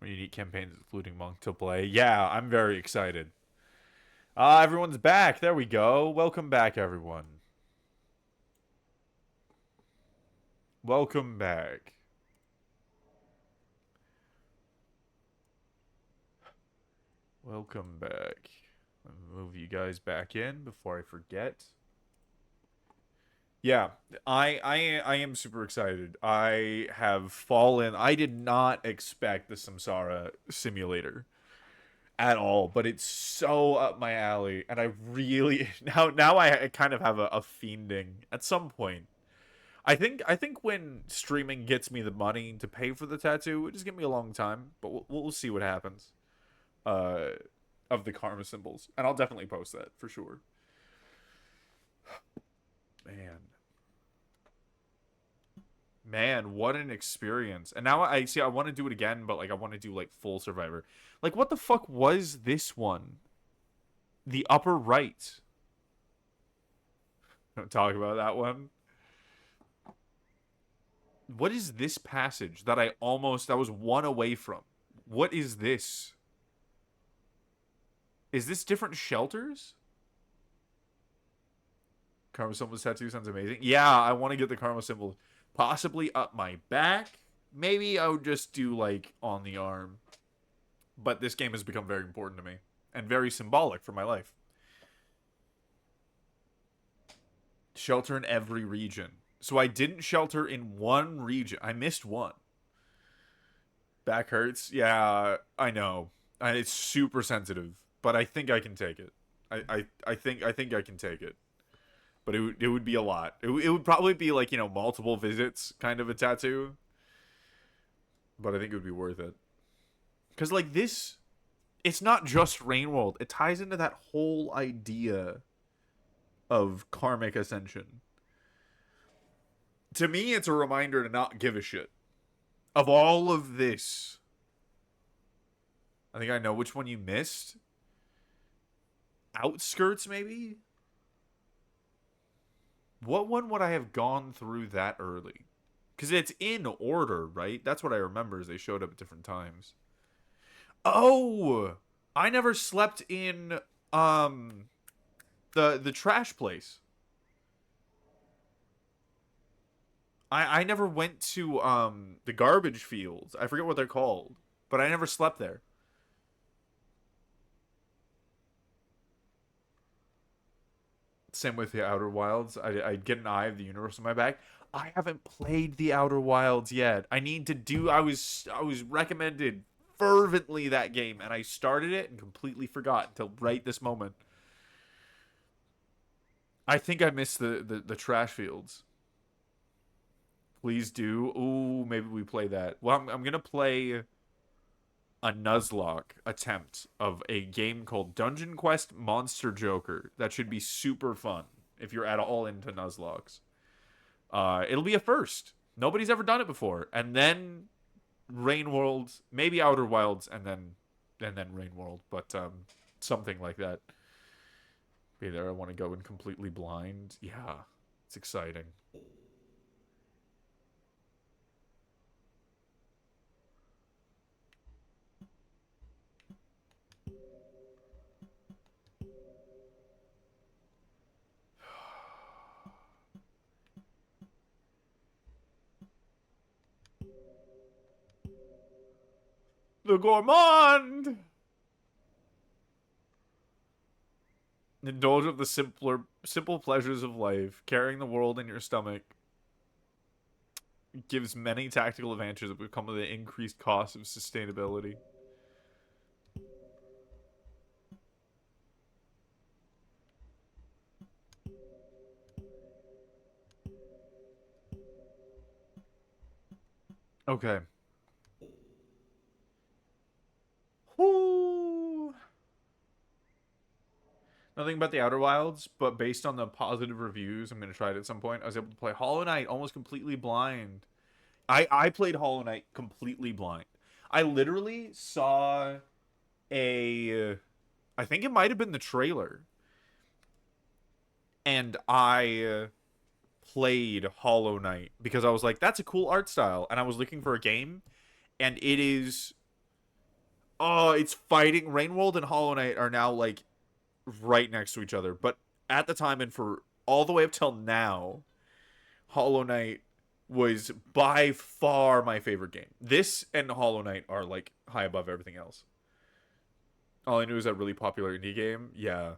Unique campaigns including Monk to play. Yeah, I'm very excited. Everyone's back. There we go. Welcome back, everyone. Welcome back. Welcome back. Let me move you guys back in before I forget. Yeah, I am super excited. I have fallen. I did not expect the Samsara simulator at all, but it's so up my alley, and I really now I kind of have a fiending at some point. I think when streaming gets me the money to pay for the tattoo, it just give me a long time, but we'll see what happens. Uh, of the karma symbols, and I'll definitely post that for sure. Man, what an experience. And now I see I want to do it again, but like I want to do like full Survivor. Like what the fuck was this one? The upper right. Don't talk about that one. What is this passage that I was one away from? What is this? Is this different shelters? Karma symbol tattoo sounds amazing. Yeah, I want to get the karma symbol possibly up my back. Maybe I would just do like on the arm. But this game has become very important to me and very symbolic for my life. Shelter in every region. So I didn't shelter in one region. I missed one. Back hurts. Yeah, I know. And it's super sensitive, but I think I can take it. I think I can take it. But it would be a lot. It would probably be like, multiple visits kind of a tattoo. But I think it would be worth it. Cuz like this, it's not just Rain World. It ties into that whole idea of karmic ascension. To me, it's a reminder to not give a shit. Of all of this, I think I know which one you missed. Outskirts, maybe? What one would I have gone through that early? Because it's in order, right? That's what I remember is they showed up at different times. Oh! I never slept in, the trash place. I never went to the garbage fields. I forget what they're called, but I never slept there. Same with the Outer Wilds. I'd get an Eye of the Universe on my back. I haven't played the Outer Wilds yet. I need to do. I was recommended fervently that game, and I started it and completely forgot until right this moment. I think I missed the trash fields. Please do. Ooh, maybe we play that. Well, I'm gonna play a Nuzlocke attempt of a game called Dungeon Quest Monster Joker. That should be super fun if you're at all into Nuzlocks. It'll be a first. Nobody's ever done it before. And then Rain World, maybe Outer Wilds, and then Rain World, but something like that. Be there. I want to go in completely blind. Yeah, it's exciting. The gourmand! Indulge of the simple pleasures of life. Carrying the world in your stomach gives many tactical advantages that come with the increased cost of sustainability. Okay. Whoo! Nothing about the Outer Wilds, but based on the positive reviews, I'm going to try it at some point. I was able to play Hollow Knight almost completely blind. I played Hollow Knight completely blind. I literally saw a... I think it might have been the trailer. And I played Hollow Knight because I was like, that's a cool art style. And I was looking for a game, and it is... Oh, it's fighting. Rainworld and Hollow Knight are now, like, right next to each other. But at the time and for all the way up till now, Hollow Knight was by far my favorite game. This and Hollow Knight are, like, high above everything else. All I knew was that really popular indie game. Yeah.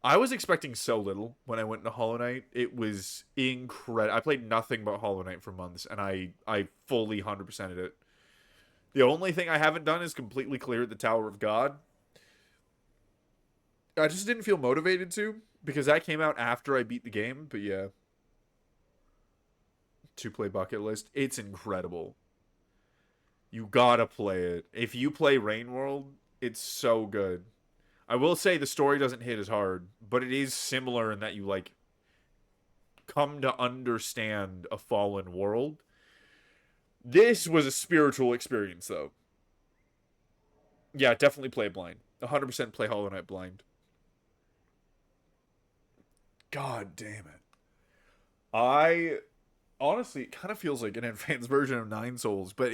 I was expecting so little when I went into Hollow Knight. It was incredible. I played nothing but Hollow Knight for months, and I fully 100%ed it. The only thing I haven't done is completely cleared the Tower of God. I just didn't feel motivated to, because that came out after I beat the game, but yeah. To play bucket list. It's incredible. You gotta play it. If you play Rainworld, it's so good. I will say the story doesn't hit as hard, but it is similar in that you, like, come to understand a fallen world. This was a spiritual experience, though. Yeah, definitely play blind. 100% play Hollow Knight blind. God damn it. I honestly, it kind of feels like an advanced version of Nine Souls, but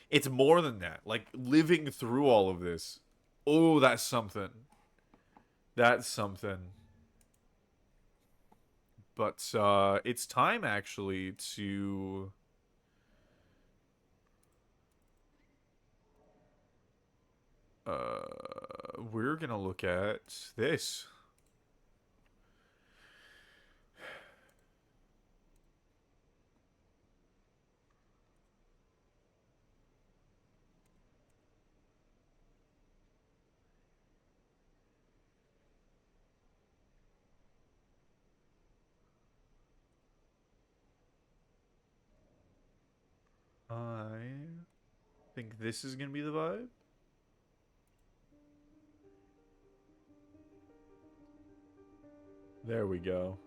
it's more than that. Like, living through all of this. Oh, that's something. That's something. But it's time actually to we're gonna look at this. I think this is gonna be the vibe. There we go.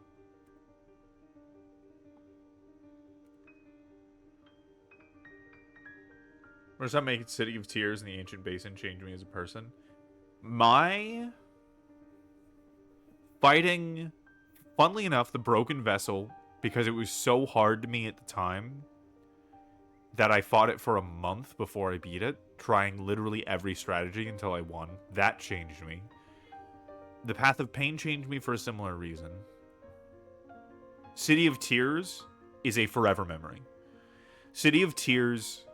Or does that make City of Tears and the Ancient Basin change me as a person? My fighting, funnily enough, the Broken Vessel, because it was so hard to me at the time that I fought it for a month before I beat it, trying literally every strategy until I won. That changed me. The Path of Pain changed me for a similar reason. City of Tears is a forever memory. City of Tears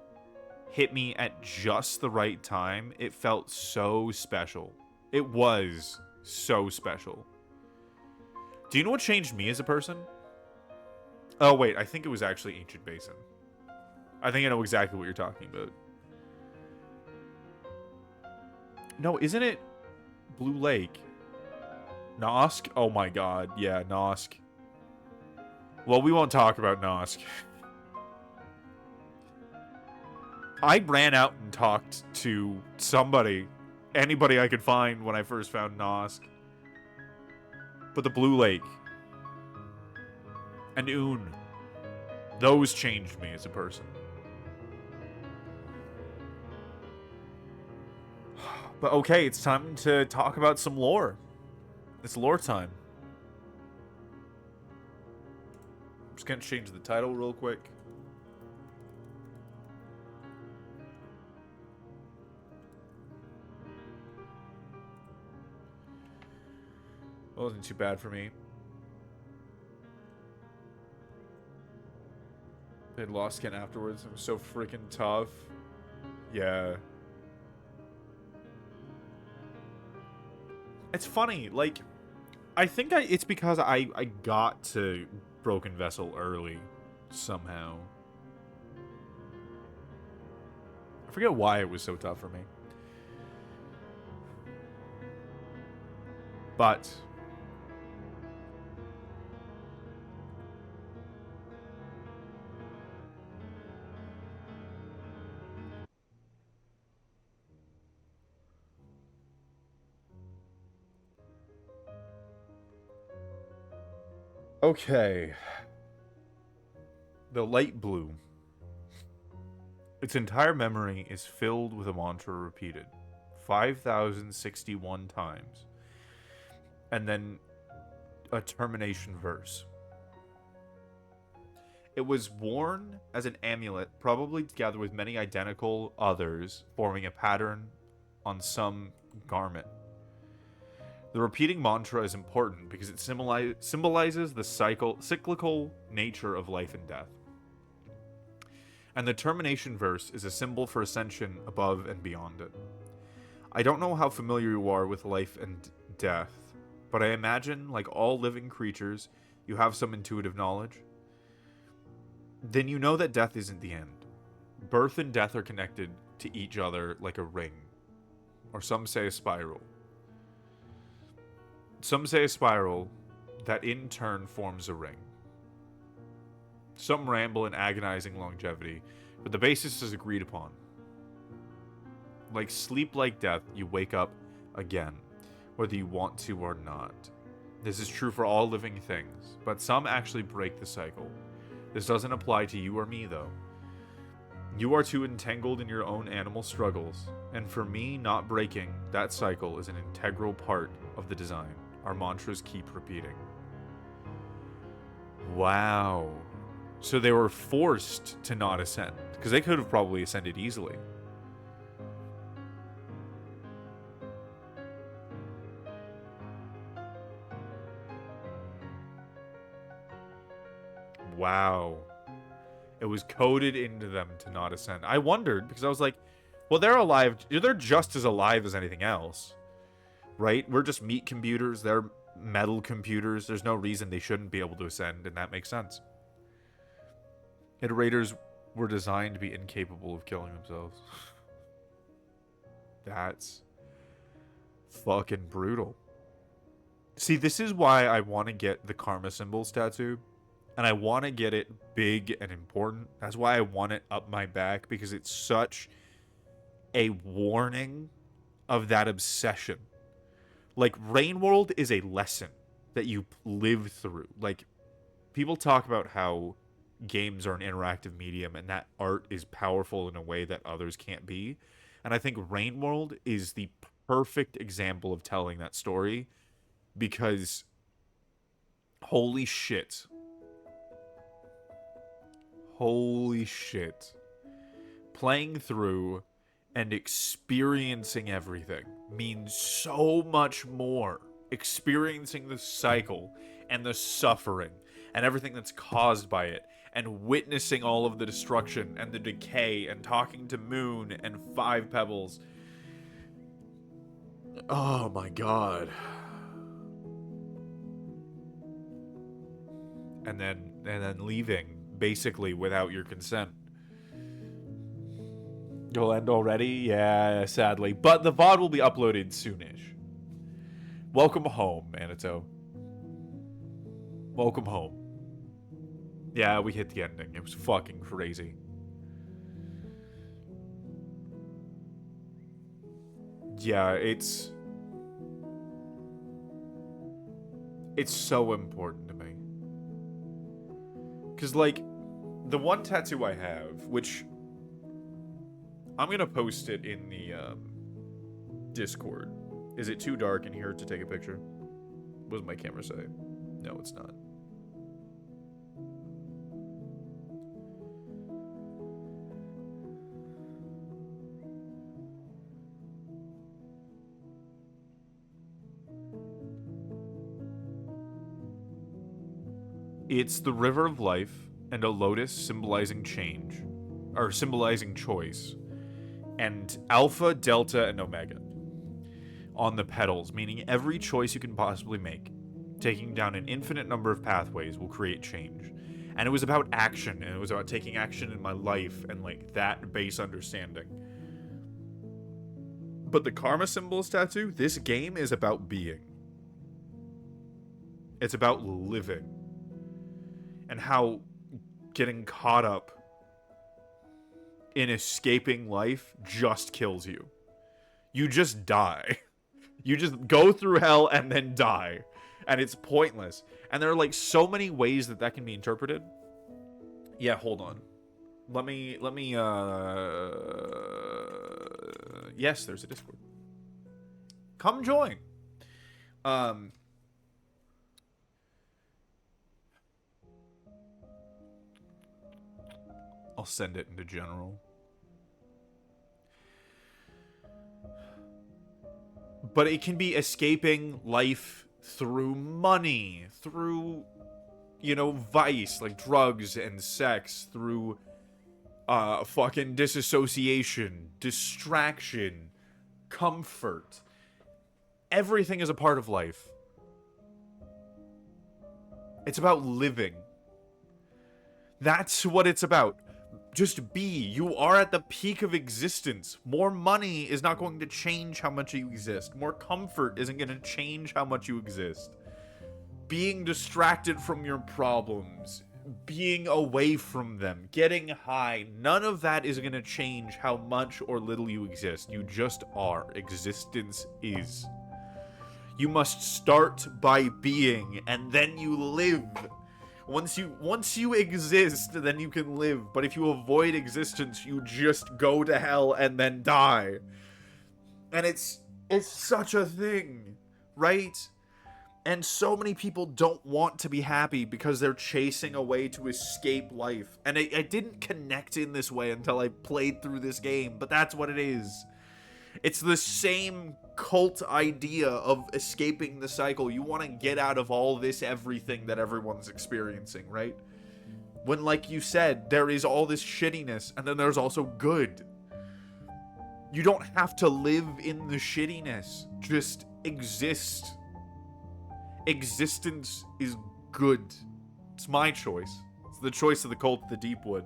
hit me at just the right time. It felt so special. It was so special. Do you know what changed me as a person? Oh, wait. I think it was actually Ancient Basin. I think I know exactly what you're talking about. No, isn't it Blue Lake? Nosk? Oh my god. Yeah, Nosk. Well, we won't talk about Nosk. I ran out and talked to somebody. Anybody I could find when I first found Nosk. But the Blue Lake. And Un. Those changed me as a person. But okay, it's time to talk about some lore. It's lore time. I'm just gonna change the title real quick. It wasn't too bad for me. They lost Ken afterwards. It was so freaking tough. Yeah. It's funny, like, I think it's because I got to Broken Vessel early, somehow. I forget why it was so tough for me. But okay. The light blue. Its entire memory is filled with a mantra repeated 5,061 times. And then a termination verse. It was worn as an amulet, probably together with many identical others, forming a pattern on some garment. The repeating mantra is important because it symbolizes the cyclical nature of life and death. And the termination verse is a symbol for ascension above and beyond it. I don't know how familiar you are with life and death, but I imagine, like all living creatures, you have some intuitive knowledge. Then you know that death isn't the end. Birth and death are connected to each other like a ring, or some say a spiral. Some say a spiral that in turn forms a ring. Some ramble in agonizing longevity, but the basis is agreed upon. Like sleep like death, you wake up again, whether you want to or not. This is true for all living things, but some actually break the cycle. This doesn't apply to you or me, though. You are too entangled in your own animal struggles, and for me, not breaking that cycle is an integral part of the design. Our mantras keep repeating. Wow. So they were forced to not ascend, because they could have probably ascended easily. Wow. It was coded into them to not ascend. I wondered, because I was like, well, they're alive. They're just as alive as anything else, right? We're just meat computers. They're metal computers. There's no reason they shouldn't be able to ascend, and that makes sense. Iterators were designed to be incapable of killing themselves. That's fucking brutal. See, this is why I want to get the karma symbols tattoo. And I want to get it big and important. That's why I want it up my back, because it's such a warning of that obsession. Like, Rainworld is a lesson that you live through. Like, people talk about how games are an interactive medium and that art is powerful in a way that others can't be. And I think Rainworld is the perfect example of telling that story, because holy shit. Holy shit. Playing through and experiencing everything means so much more. Experiencing the cycle and the suffering and everything that's caused by it, and witnessing all of the destruction and the decay, and talking to Moon and Five Pebbles. Oh my god. And then leaving basically without your consent. You'll end already? Yeah, sadly. But the VOD will be uploaded soonish. Welcome home, Manito. Welcome home. Yeah, we hit the ending. It was fucking crazy. Yeah, it's so important to me. Because, like, the one tattoo I have, which I'm going to post it in the Discord. Is it too dark in here to take a picture? What does my camera say? No, it's not. It's the river of life and a lotus symbolizing change, or symbolizing choice. and alpha, delta, and omega on the pedals, meaning every choice you can possibly make, taking down an infinite number of pathways, will create change. And it was about action, and it was about taking action in my life, and like that base understanding. But the karma symbols tattoo, this game is about being. It's about living. And how getting caught up in escaping life just kills you. You just die. You just go through hell and then die. And it's pointless. And there are like so many ways that can be interpreted. Yeah, hold on. Let me yes, there's a Discord. Come join. I'll send it into general. But it can be escaping life through money, through, you know, vice, like drugs and sex, through fucking disassociation, distraction, comfort. Everything is a part of life. It's about living. That's what it's about. Just be. You are at the peak of existence. More money is not going to change how much you exist. More comfort isn't going to change how much you exist. Being distracted from your problems, being away from them, getting high, none of that is going to change how much or little you exist. You just are. Existence is. You must start by being, and then you live. Once you exist, then you can live. But if you avoid existence, you just go to hell and then die. And it's such a thing, right? And so many people don't want to be happy because they're chasing a way to escape life. And I didn't connect in this way until I played through this game, but that's what it is. It's the same cult idea of escaping the cycle. You want to get out of all this everything that everyone's experiencing, right? When, like you said, there is all this shittiness, and then there's also good. You don't have to live in the shittiness. Just exist. Existence is good. It's my choice. It's the choice of the cult of the Deepwood.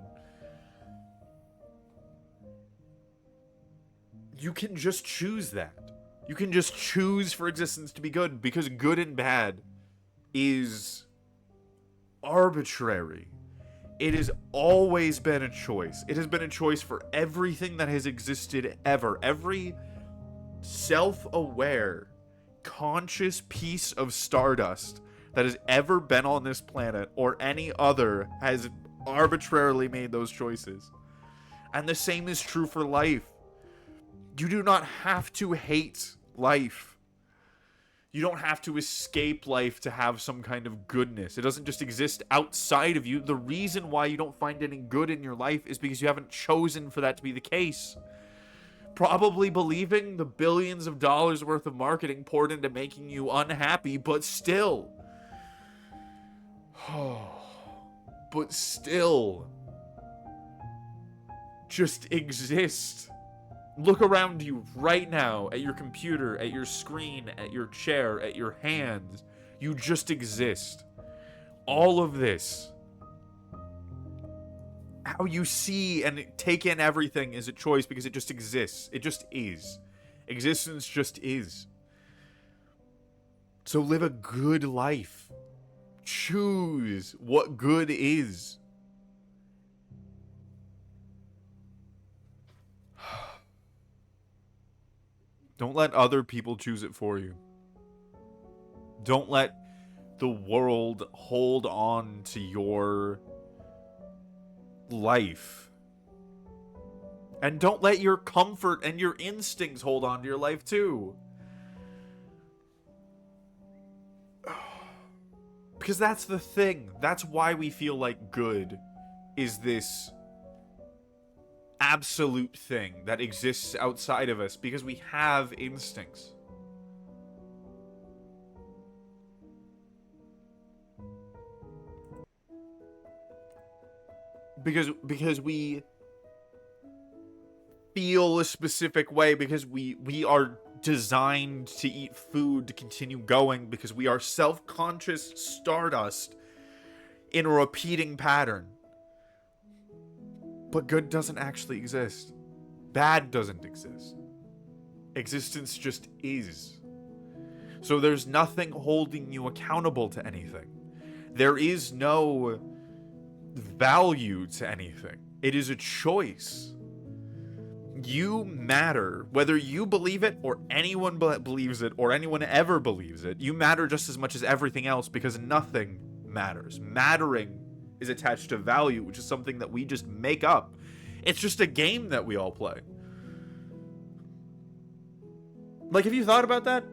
You can just choose that. You can just choose for existence to be good, because good and bad is arbitrary. It has always been a choice. It has been a choice for everything that has existed ever. Every self-aware, conscious piece of stardust that has ever been on this planet or any other has arbitrarily made those choices. And the same is true for life. You do not have to hate life. You don't have to escape life to have some kind of goodness. It doesn't just exist outside of you. The reason why you don't find any good in your life is because you haven't chosen for that to be the case. Probably believing the billions of dollars worth of marketing poured into making you unhappy, but still. But still. Just exist. Look around you right now, at your computer, at your screen, at your chair, at your hands. You just exist. All of this. How you see and take in everything is a choice because it just exists. It just is. Existence just is. So live a good life. Choose what good is. Don't let other people choose it for you. Don't let the world hold on to your life. And don't let your comfort and your instincts hold on to your life too. Because that's the thing. That's why we feel like good is this absolute thing that exists outside of us, because we have instincts. Because we feel a specific way because we are designed to eat food to continue going because we are self-conscious stardust in a repeating pattern. But good doesn't actually exist. Bad doesn't exist. Existence just is. So there's nothing holding you accountable to anything. There is no value to anything. It is a choice. You matter. Whether you believe it or anyone believes it or anyone ever believes it, you matter just as much as everything else because nothing matters. Mattering is attached to value, which is something that we just make up. It's just a game that we all play. Like, have you thought about that?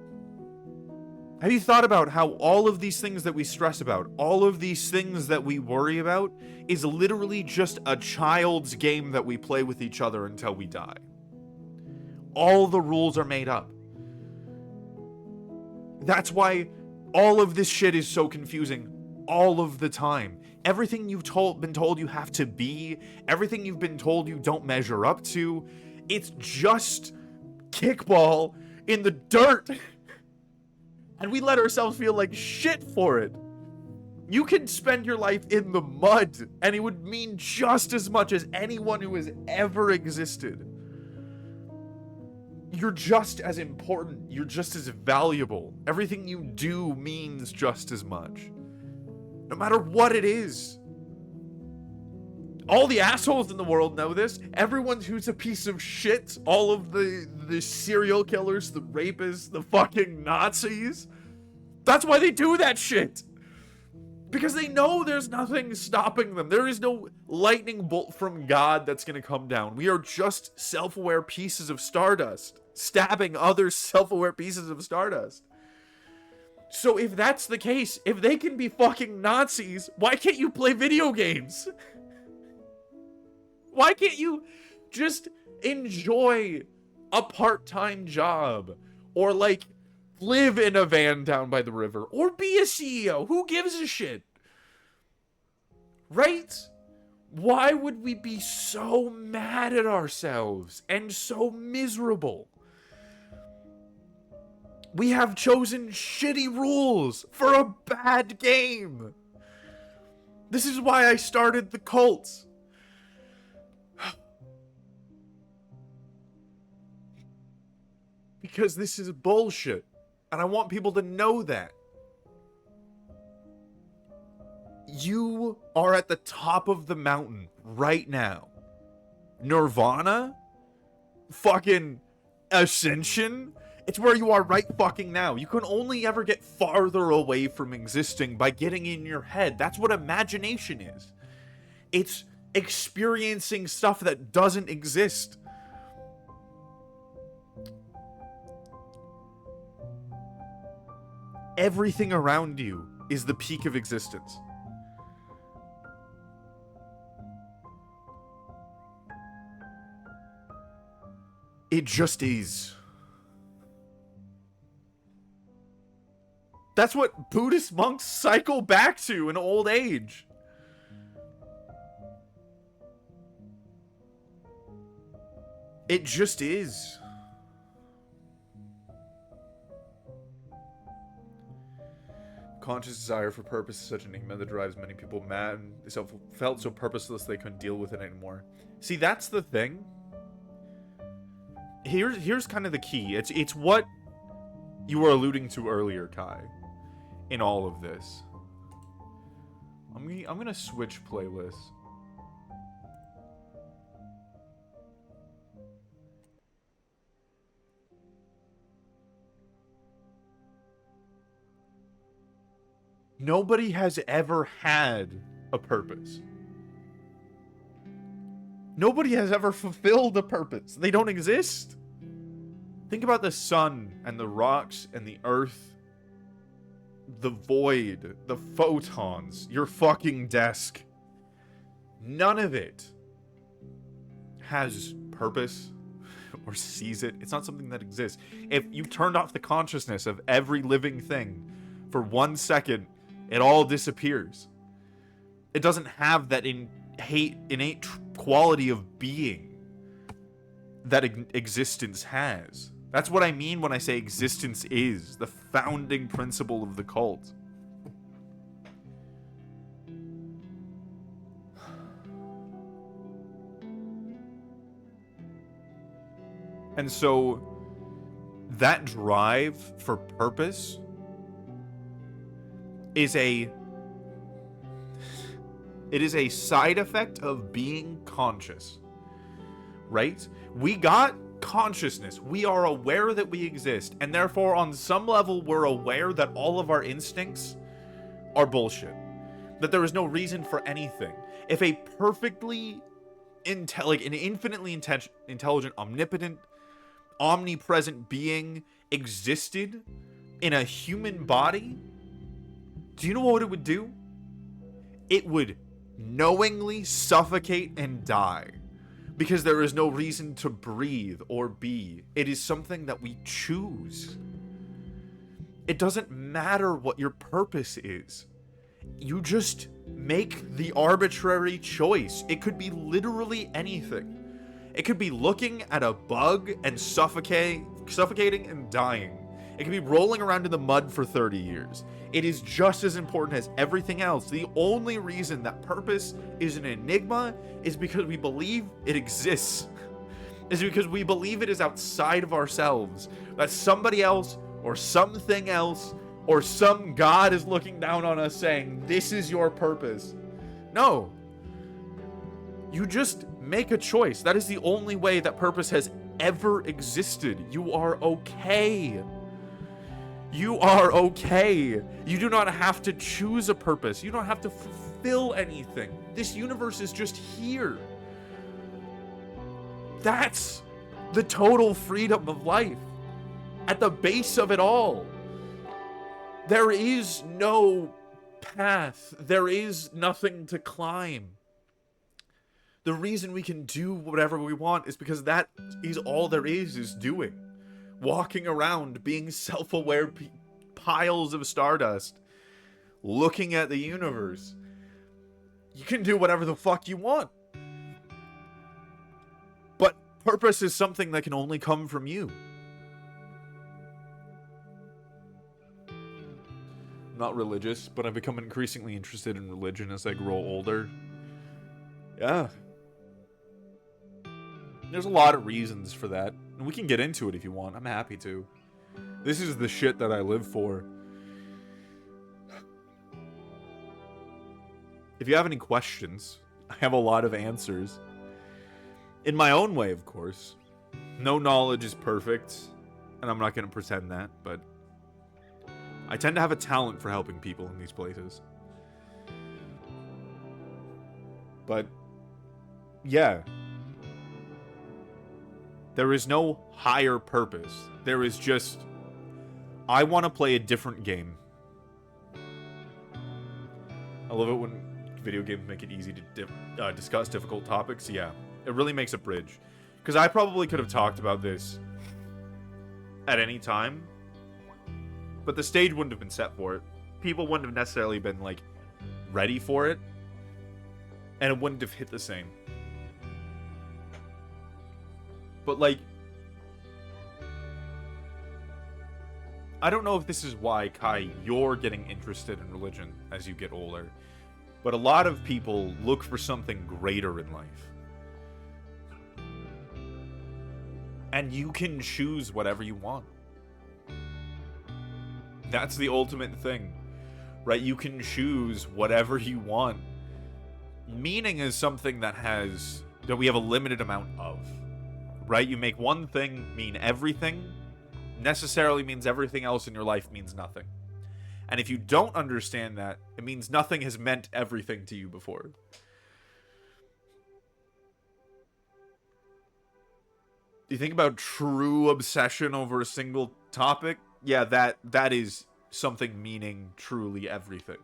Have you thought about how all of these things that we stress about, all of these things that we worry about, is literally just a child's game that we play with each other until we die? All the rules are made up. That's why all of this shit is so confusing all of the time. Everything you've been told you have to be, everything you've been told you don't measure up to, it's just kickball in the dirt. And we let ourselves feel like shit for it. You can spend your life in the mud, and it would mean just as much as anyone who has ever existed. You're just as important. You're just as valuable. Everything you do means just as much. No matter what it is. All the assholes in the world know this. Everyone who's a piece of shit. All of the serial killers, the rapists, the fucking Nazis. That's why they do that shit. Because they know there's nothing stopping them. There is no lightning bolt from God that's gonna come down. We are just self-aware pieces of stardust. Stabbing other self-aware pieces of stardust. So if that's the case, if they can be fucking Nazis, why can't you play video games? Why can't you just enjoy a part-time job? Or, like, live in a van down by the river? Or be a CEO? Who gives a shit? Right? Why would we be so mad at ourselves and so miserable? We have chosen shitty rules for a bad game. This is why I started the cult. Because this is bullshit. And I want people to know that. You are at the top of the mountain right now. Nirvana? Fucking Ascension? It's where you are right fucking now. You can only ever get farther away from existing by getting in your head. That's what imagination is. It's experiencing stuff that doesn't exist. Everything around you is the peak of existence. It just is. That's what Buddhist monks cycle back to in old age. It just is. Conscious desire for purpose is such an enigma that drives many people mad. They felt so purposeless they couldn't deal with it anymore. See, that's the thing. Here's kind of the key. It's what you were alluding to earlier, Kai. In all of this, I'm gonna switch playlists. Nobody has ever had a purpose. Nobody has ever fulfilled a purpose. They don't exist. Think about the sun and the rocks and the earth. The void, the photons, your fucking desk. None of it has purpose or sees it. It's not something that exists. If you turned off the consciousness of every living thing for 1 second, it all disappears. It doesn't have that innate quality of being. that existence has. That's what I mean when I say existence is the founding principle of the cult. And so that drive for purpose is a side effect of being conscious. Right? We got consciousness. We are aware that we exist, and therefore on some level we're aware that all of our instincts are bullshit. That there is no reason for anything. If a perfectly an infinitely intelligent, omnipotent, omnipresent being existed in a human body, do you know what it would do? It would knowingly suffocate and die. Because there is no reason to breathe or be. It is something that we choose. It doesn't matter what your purpose is. You just make the arbitrary choice. It could be literally anything. It could be looking at a bug and suffocating and dying. It could be rolling around in the mud for 30 years. It is just as important as everything else. The only reason that purpose is an enigma is because we believe it exists. Is because we believe it is outside of ourselves. That somebody else or something else or some God is looking down on us saying, this is your purpose. No. You just make a choice. That is the only way that purpose has ever existed. You are okay. You are okay. You do not have to choose a purpose. You don't have to fulfill anything. This universe is just here. That's the total freedom of life. At the base of it all. There is no path. There is nothing to climb. The reason we can do whatever we want is because that is all there is doing. Walking around, being self-aware piles of stardust, looking at the universe. You can do whatever the fuck you want. But purpose is something that can only come from you. I'm not religious, but I've become increasingly interested in religion as I grow older. Yeah. There's a lot of reasons for that. And we can get into it if you want. I'm happy to. This is the shit that I live for. If you have any questions, I have a lot of answers. In my own way, of course. No knowledge is perfect. And I'm not going to pretend that, but I tend to have a talent for helping people in these places. But yeah. There is no higher purpose. There is just, I want to play a different game. I love it when video games make it easy to discuss difficult topics. Yeah, it really makes a bridge. Because I probably could have talked about this at any time, but the stage wouldn't have been set for it. People wouldn't have necessarily been, like, ready for it, and it wouldn't have hit the same. But, like, I don't know if this is why, Kai, you're getting interested in religion as you get older. But a lot of people look for something greater in life. And you can choose whatever you want. That's the ultimate thing. Right? You can choose whatever you want. Meaning is something that we have a limited amount of. Right? You make one thing mean everything, necessarily means everything else in your life means nothing. And if you don't understand that, it means nothing has meant everything to you before. You think about true obsession over a single topic? Yeah, that is something meaning truly everything.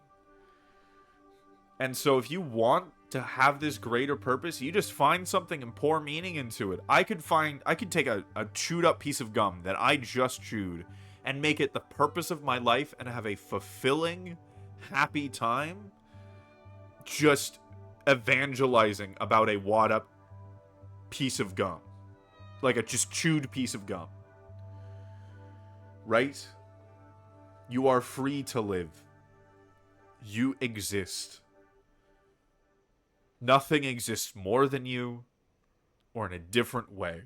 And so if you want to have this greater purpose, you just find something and pour meaning into it. I could take a chewed up piece of gum that I just chewed and make it the purpose of my life and have a fulfilling, happy time just evangelizing about a wad up piece of gum. like a just chewed piece of gum. Right? You are free to live. You exist. Nothing exists more than you or in a different way.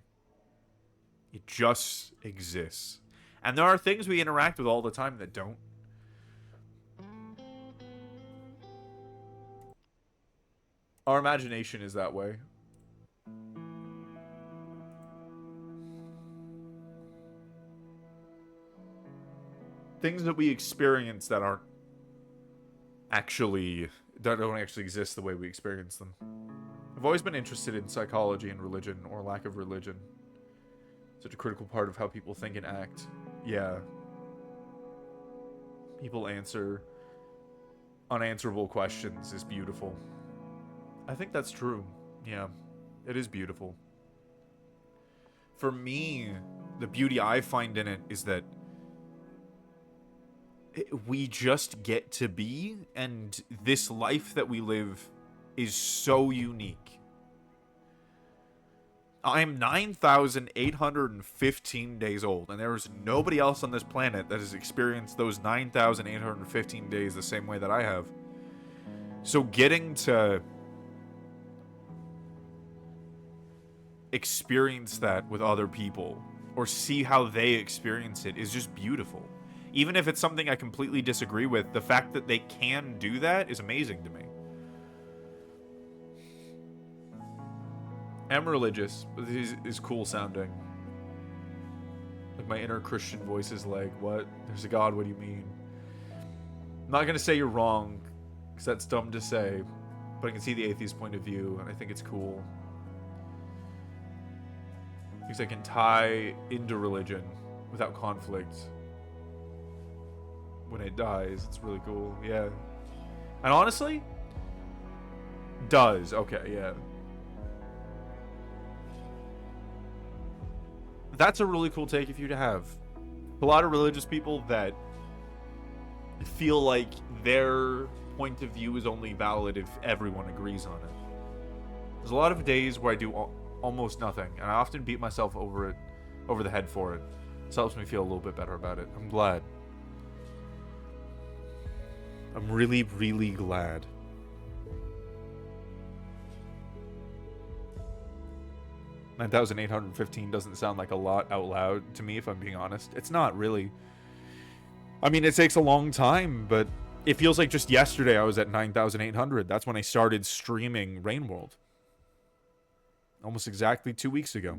It just exists. And there are things we interact with all the time that don't. Our imagination is that way. Things that we experience that aren't actually, that don't actually exist the way we experience them. I've always been interested in psychology and religion, or lack of religion. Such a critical part of how people think and act. Yeah. People answer unanswerable questions is beautiful. I think that's true. Yeah. It is beautiful. For me, the beauty I find in it is that we just get to be, and this life that we live is so unique. I'm 9,815 days old, and there is nobody else on this planet that has experienced those 9,815 days the same way that I have. So getting to experience that with other people, or see how they experience it, is just beautiful. Even if it's something I completely disagree with, the fact that they can do that is amazing to me. I'm religious, but this is cool sounding. Like, my inner Christian voice is like, what? There's a God, what do you mean? I'm not gonna say you're wrong, because that's dumb to say, but I can see the atheist point of view, and I think it's cool. Because I can tie into religion without conflict. When it dies, it's really cool. Yeah. And honestly, does. Okay, yeah. That's a really cool take for you to have. A lot of religious people that feel like their point of view is only valid if everyone agrees on it. There's a lot of days where I do almost nothing, and I often beat myself over the head for it. This helps me feel a little bit better about it. I'm glad. I'm really, really glad. $9,815 doesn't sound like a lot out loud to me, if I'm being honest. It's not, really. I mean, it takes a long time, but it feels like just yesterday I was at 9,800. That's when I started streaming Rainworld. Almost exactly 2 weeks ago.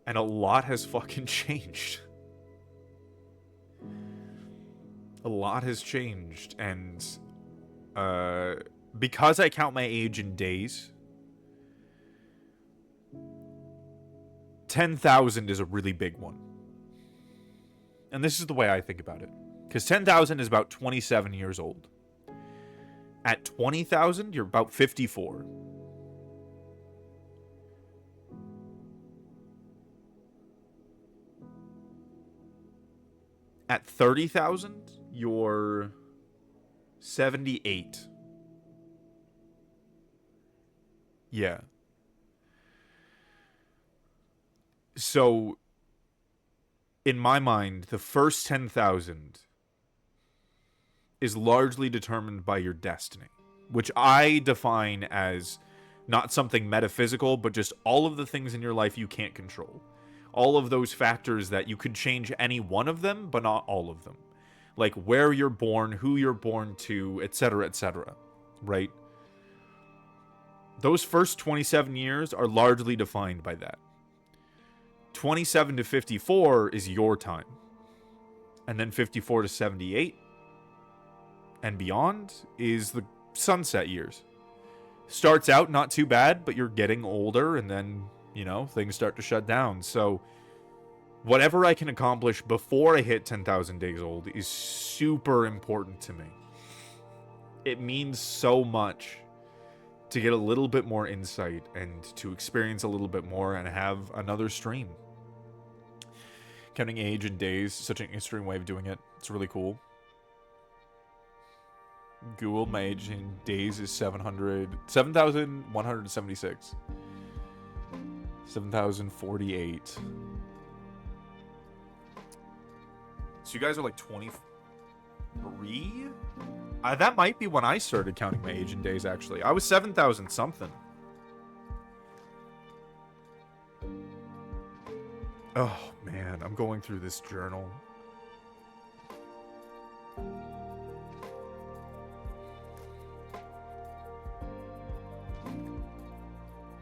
And a lot has fucking changed. A lot has changed, and because I count my age in days, 10,000 is a really big one. And this is the way I think about it. Because 10,000 is about 27 years old. At 20,000, you're about 54. At 30,000, you're 78. Yeah. So, in my mind, the first 10,000 is largely determined by your destiny, which I define as not something metaphysical, but just all of the things in your life you can't control. All of those factors that you could change any one of them, but not all of them. Like where you're born, who you're born to, etc., right? Those first 27 years are largely defined by that. 27 to 54 is your time. And then 54 to 78 and beyond is the sunset years. Starts out not too bad, but you're getting older, and then, you know, things start to shut down. So whatever I can accomplish before I hit 10,000 days old is super important to me. It means so much to get a little bit more insight and to experience a little bit more and have another stream. Counting age and days, such an extreme way of doing it. It's really cool. Google, my age in days is 7,176. 7,048. So you guys are like 23? That might be when I started counting my age in days, actually. I was 7,000 something. Oh, man. I'm going through this journal.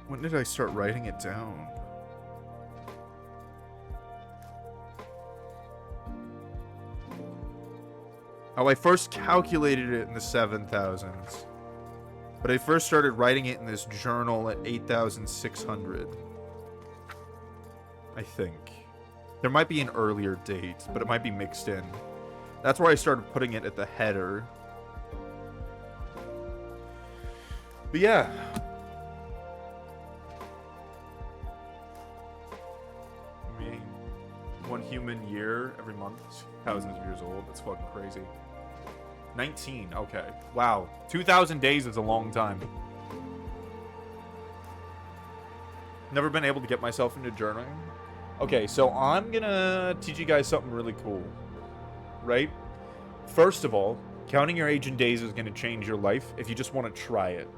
When did I start writing it down? Oh, I first calculated it in the 7,000s. But I first started writing it in this journal at 8,600. I think. There might be an earlier date, but it might be mixed in. That's where I started putting it at the header. But yeah. I mean, 1 human year every month is thousands of years old. That's fucking crazy. 19, okay. Wow. 2,000 days is a long time. Never been able to get myself into journaling. Okay, so I'm gonna teach you guys something really cool. Right? First of all, counting your age in days is gonna change your life if you just want to try it.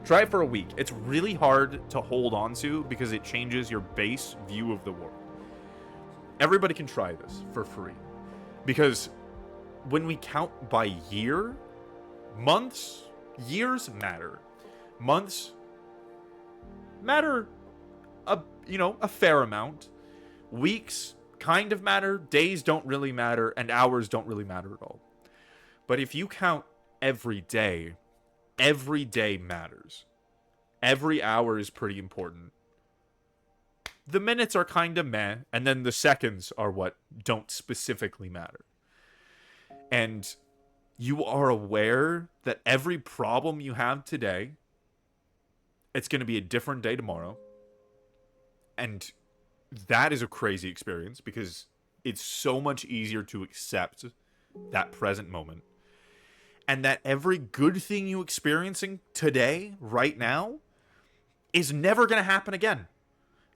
Try it for a week. It's really hard to hold on to because it changes your base view of the world. Everybody can try this for free. Because when we count by year, months, years matter. Months matter a fair amount. Weeks kind of matter, days don't really matter, and hours don't really matter at all. But if you count every day matters. Every hour is pretty important. The minutes are kind of meh, and then the seconds are what don't specifically matter. And you are aware that every problem you have today, it's going to be a different day tomorrow. And that is a crazy experience because it's so much easier to accept that present moment. And that every good thing you experiencing today, right now, is never going to happen again.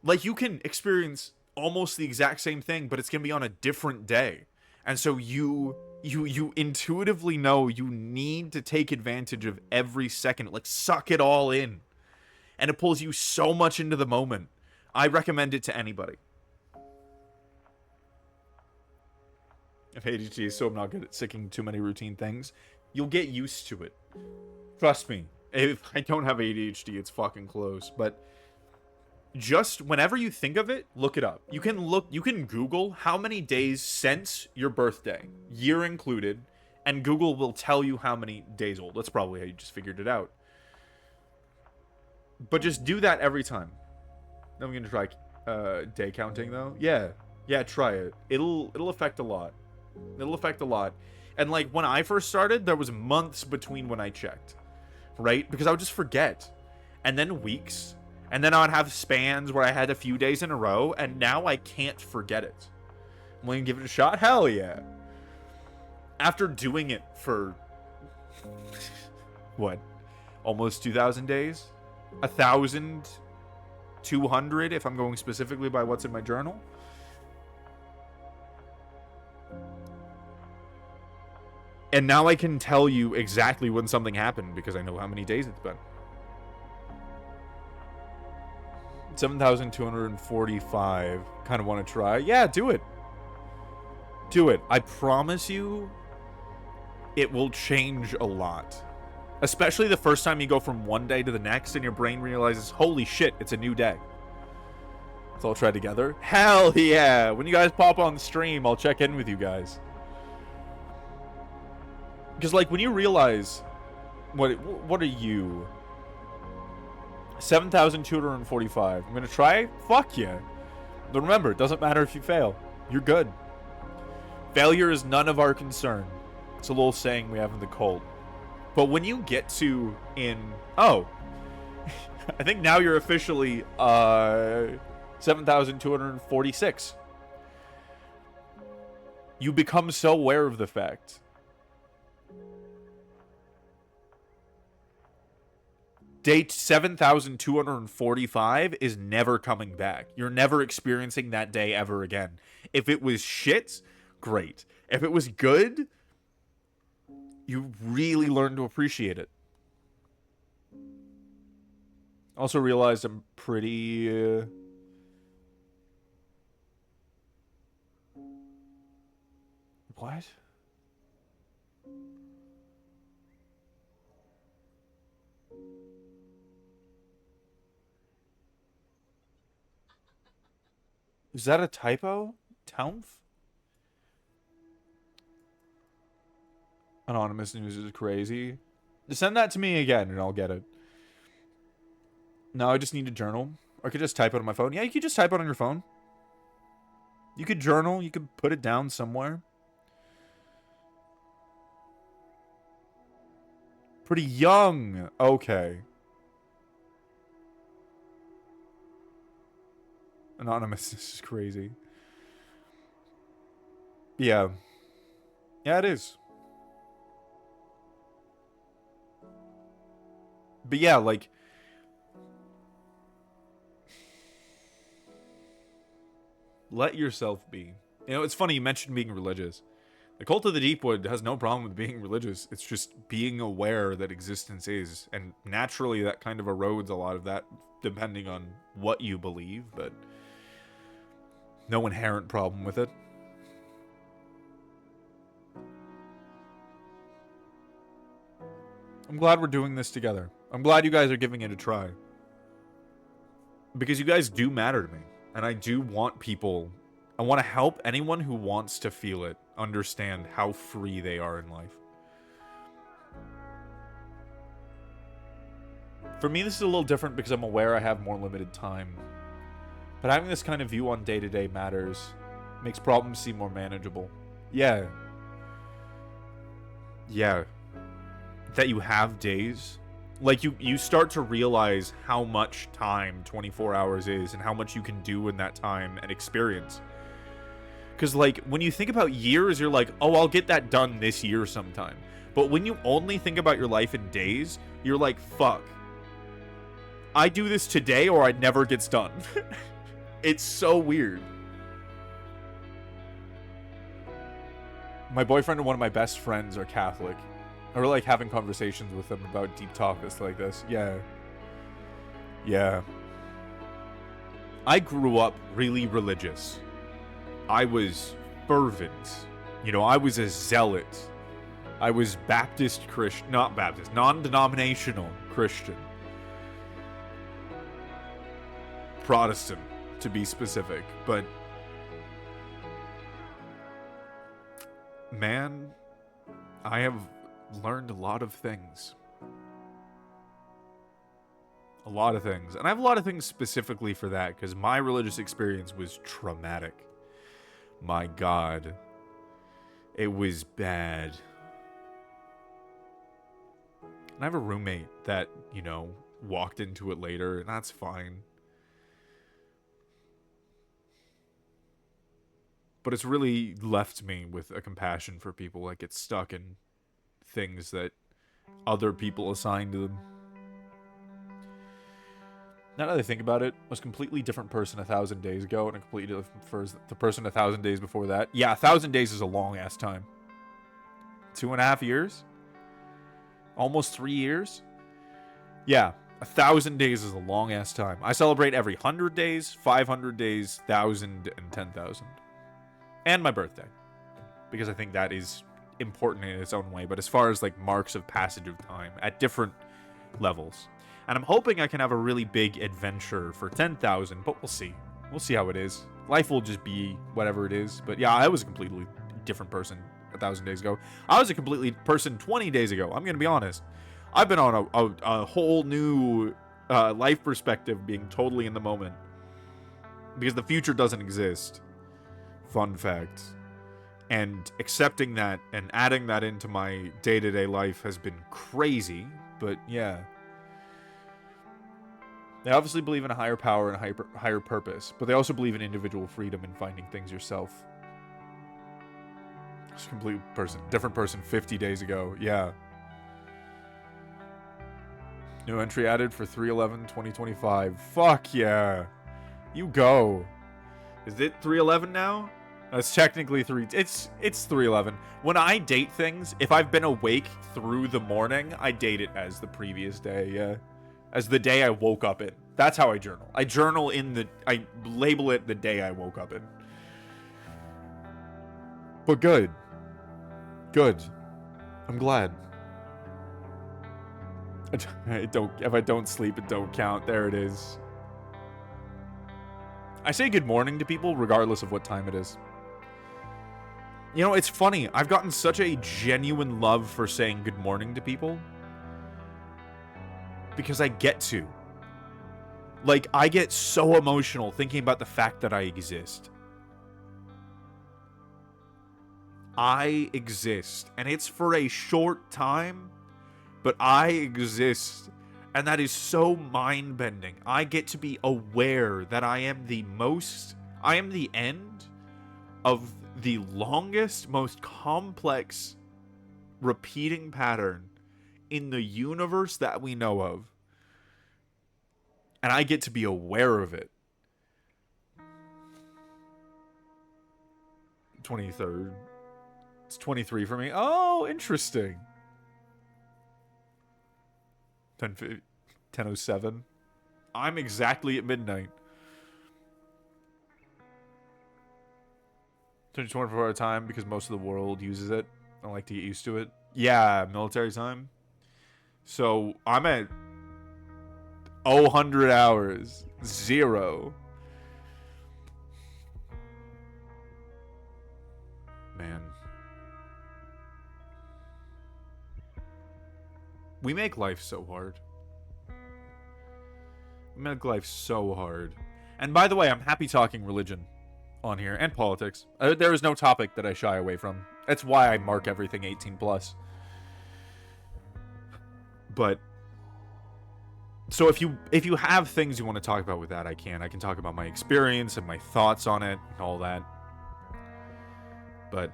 Like, you can experience almost the exact same thing, but it's going to be on a different day. And so you intuitively know you need to take advantage of every second. Like, suck it all in. And it pulls you so much into the moment. I recommend it to anybody. If ADHD is so I'm not good at sticking too many routine things, you'll get used to it. Trust me. If I don't have ADHD, it's fucking close. But just whenever you think of it, look it up. You can Google how many days since your birthday, year included, and Google will tell you how many days old. That's probably how you just figured it out. But just do that every time. I'm gonna try day counting though. Yeah, try it. It'll affect a lot. It'll affect a lot. And like when I first started, there was months between when I checked, right? Because I would just forget, and then weeks. And then I would have spans where I had a few days in a row, and now I can't forget it. I'm going to give it a shot? Hell yeah. After doing it for, what, almost 2,000 days? 1,200 if I'm going specifically by what's in my journal. And now I can tell you exactly when something happened because I know how many days it's been. 7,245. Kind of want to try. Yeah, do it. Do it. I promise you, it will change a lot. Especially the first time you go from one day to the next and your brain realizes, holy shit, it's a new day. Let's all try together. Hell yeah. When you guys pop on the stream, I'll check in with you guys. Because, like, when you realize, what are you? 7,245. I'm gonna try? Fuck yeah. But remember, it doesn't matter if you fail. You're good. Failure is none of our concern. It's a little saying we have in the cult. But when you get to I think now you're officially 7,246. You become so aware of the fact. Day 7,245 is never coming back. You're never experiencing that day ever again. If it was shit, great. If it was good, you really learn to appreciate it. Also realized I'm pretty... What? Is that a typo? Toumph? Anonymous news is crazy. Send that to me again and I'll get it. No, I just need a journal. Or I could just type it on my phone. Yeah, you could just type it on your phone. You could journal. You could put it down somewhere. Pretty young. Okay. Anonymous, this is crazy. Yeah. Yeah, it is. But yeah, like... let yourself be. You know, it's funny you mentioned being religious. The Cult of the Deepwood has no problem with being religious. It's just being aware that existence is. And naturally, that kind of erodes a lot of that, depending on what you believe, but... no inherent problem with it. I'm glad we're doing this together. I'm glad you guys are giving it a try. Because you guys do matter to me. And I do want people... I want to help anyone who wants to feel it understand how free they are in life. For me, this is a little different because I'm aware I have more limited time. But having this kind of view on day-to-day matters makes problems seem more manageable. Yeah. Yeah. That you have days. Like, you start to realize how much time 24 hours is and how much you can do in that time and experience. Because, like, when you think about years, you're like, oh, I'll get that done this year sometime. But when you only think about your life in days, you're like, fuck. I do this today or it never gets done. It's so weird. My boyfriend and one of my best friends are Catholic. I really like having conversations with them about deep topics like this. Yeah. Yeah. I grew up really religious. I was fervent. You know, I was a zealot. I was Baptist Christian. Not Baptist. Non-denominational Christian. Protestant, to be specific. But... man, I have learned a lot of things. A lot of things. And I have a lot of things specifically for that, because my religious experience was traumatic. My God. It was bad. And I have a roommate that, you know, walked into it later, and that's fine. But it's really left me with a compassion for people that get stuck in things that other people assign to them. Now that I think about it, I was a completely different person 1,000 days ago and a completely different person 1,000 days before that. Yeah, 1,000 days is a long-ass time. 2.5 years? Almost 3 years? Yeah, 1,000 days is a long-ass time. I celebrate every 100 days, 500 days, 1,000, and 10,000. And my birthday. Because I think that is important in its own way. But as far as, like, marks of passage of time, at different levels. And I'm hoping I can have a really big adventure for 10,000, but we'll see. We'll see how it is. Life will just be whatever it is. But yeah, I was a completely different person 1,000 days ago. I was a completely person 20 days ago. I'm going to be honest. I've been on a whole new life perspective, being totally in the moment. Because the future doesn't exist. Fun fact. And accepting that and adding that into my day-to-day life has been crazy. But yeah. They obviously believe in a higher power and a higher purpose, but they also believe in individual freedom and finding things yourself. It's a complete person, different person 50 days ago. Yeah. New entry added for 3/11/2025. Fuck yeah. You go. Is it 3/11 now? It's technically 3. It's 3/11. When I date things, if I've been awake through the morning, I date it as the previous day, yeah. As the day I woke up in. That's how I journal. I journal I label it the day I woke up in. But good. Good. I'm glad. If I don't sleep, it don't count. There it is. I say good morning to people regardless of what time it is. You know, it's funny. I've gotten such a genuine love for saying good morning to people. Because I get to. Like, I get so emotional thinking about the fact that I exist. I exist. And it's for a short time. But I exist. And that is so mind-bending. I get to be aware that I am the end of the longest, most complex repeating pattern in the universe that we know of. And I get to be aware of it. 23rd. It's 23 for me. Oh, interesting. 10:07. I'm exactly at midnight. 24 hour time because most of the world uses it. I like to get used to it. Yeah, military time. So I'm at 100 hours. 0. Man. We make life so hard. We make life so hard. And by the way, I'm happy talking religion on here and politics. There is no topic that I shy away from. That's why I mark everything 18 plus. But so if you have things you want to talk about with that, I can talk about my experience and my thoughts on it and all that. But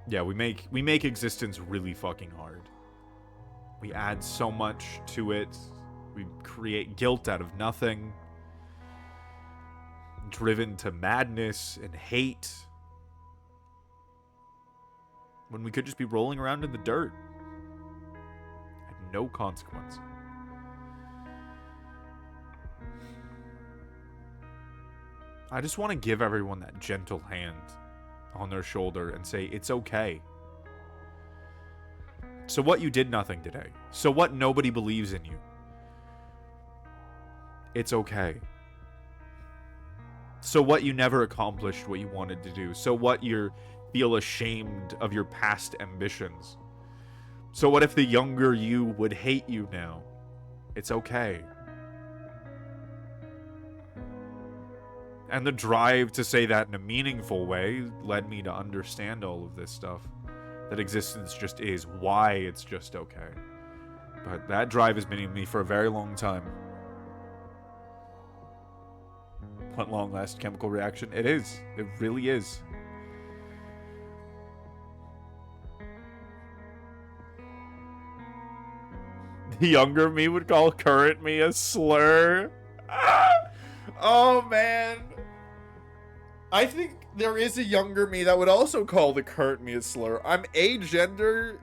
yeah, we make existence really fucking hard. We add so much to it. We create guilt out of nothing. Driven to madness and hate. When we could just be rolling around in the dirt. At no consequence. I just want to give everyone that gentle hand on their shoulder and say, it's okay. So what, you did nothing today? So what, nobody believes in you? It's okay. So what, you never accomplished what you wanted to do? So what, you feel ashamed of your past ambitions? So what if the younger you would hate you now? It's okay. And the drive to say that in a meaningful way led me to understand all of this stuff. That existence just is, why it's just okay. But that drive has been in me for a very long time. What long-lasting chemical reaction? It is. It really is. The younger me would call current me a slur. Oh, man. I think there is a younger me that would also call the current me a slur. I'm agender,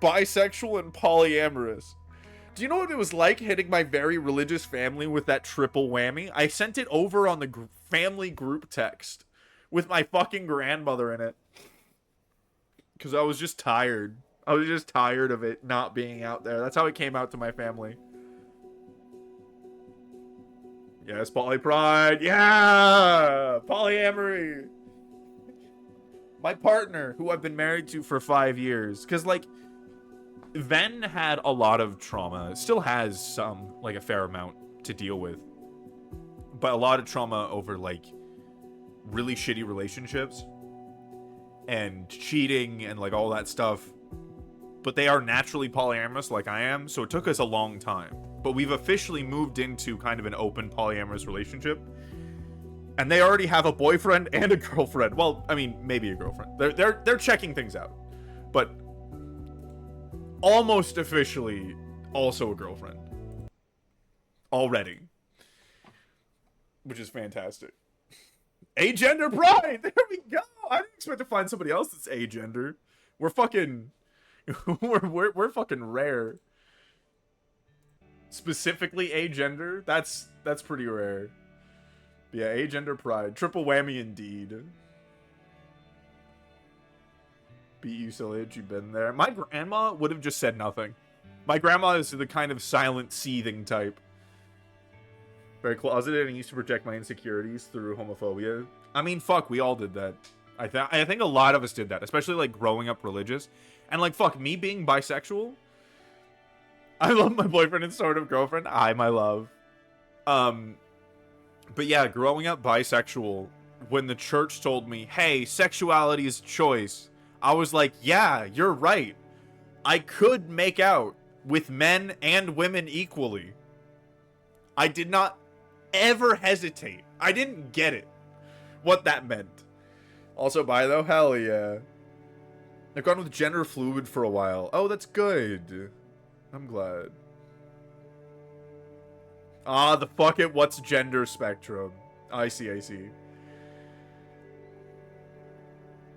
bisexual, and polyamorous. Do you know what it was like hitting my very religious family with that triple whammy? I sent it over on the family group text with my fucking grandmother in it. Because I was just tired. I was just tired of it not being out there. That's how it came out to my family. Yes, poly pride. Yeah! Polyamory. My partner, who I've been married to for 5 years. Because, like, Ven had a lot of trauma. Still has some, like, a fair amount to deal with. But a lot of trauma over, like, really shitty relationships. And cheating and, like, all that stuff. But they are naturally polyamorous like I am. So it took us a long time. But we've officially moved into kind of an open polyamorous relationship. And they already have a boyfriend and a girlfriend. Well, I mean, maybe a girlfriend. They're checking things out. But almost officially also a girlfriend. already, which is fantastic. Agender pride. There we go. I didn't expect to find somebody else that's agender. We're fucking, we're fucking rare. Specifically agender. That's pretty rare. Yeah, agender pride. Triple whammy indeed. Beat you so late, you've been there. My grandma would have just said nothing. My grandma is the kind of silent, seething type. Very closeted and used to project my insecurities through homophobia. I mean, fuck, we all did that. I think a lot of us did that, especially, like, growing up religious. And, like, fuck, me being bisexual, I love my boyfriend and sort of girlfriend. I, my love. But yeah, growing up bisexual, when the church told me, hey, sexuality is choice, I was like, yeah, you're right. I could make out with men and women equally. I did not ever hesitate. I didn't get it. What that meant. Also bi though? Hell yeah. I've gone with gender fluid for a while. Oh, that's good. I'm glad. Ah, the fuck it, what's gender spectrum? I see.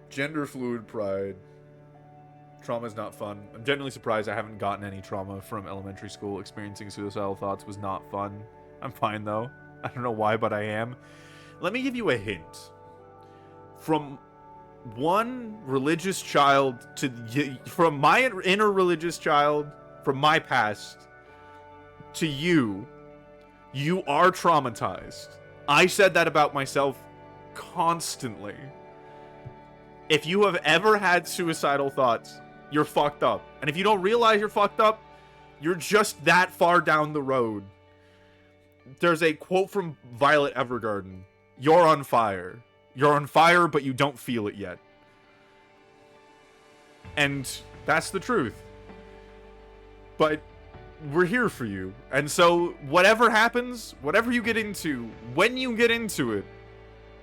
Gender fluid pride. Trauma's not fun. I'm genuinely surprised I haven't gotten any trauma from elementary school. Experiencing suicidal thoughts was not fun. I'm fine though. I don't know why, but I am. Let me give you a hint. From one religious child to... From my inner religious child, from my past, to you, you are traumatized. I said that about myself constantly. If you have ever had suicidal thoughts, you're fucked up. And if you don't realize you're fucked up, you're just that far down the road. There's a quote from Violet Evergarden. You're on fire. You're on fire, but you don't feel it yet. And that's the truth. But we're here for you. And so whatever happens, whatever you get into, when you get into it,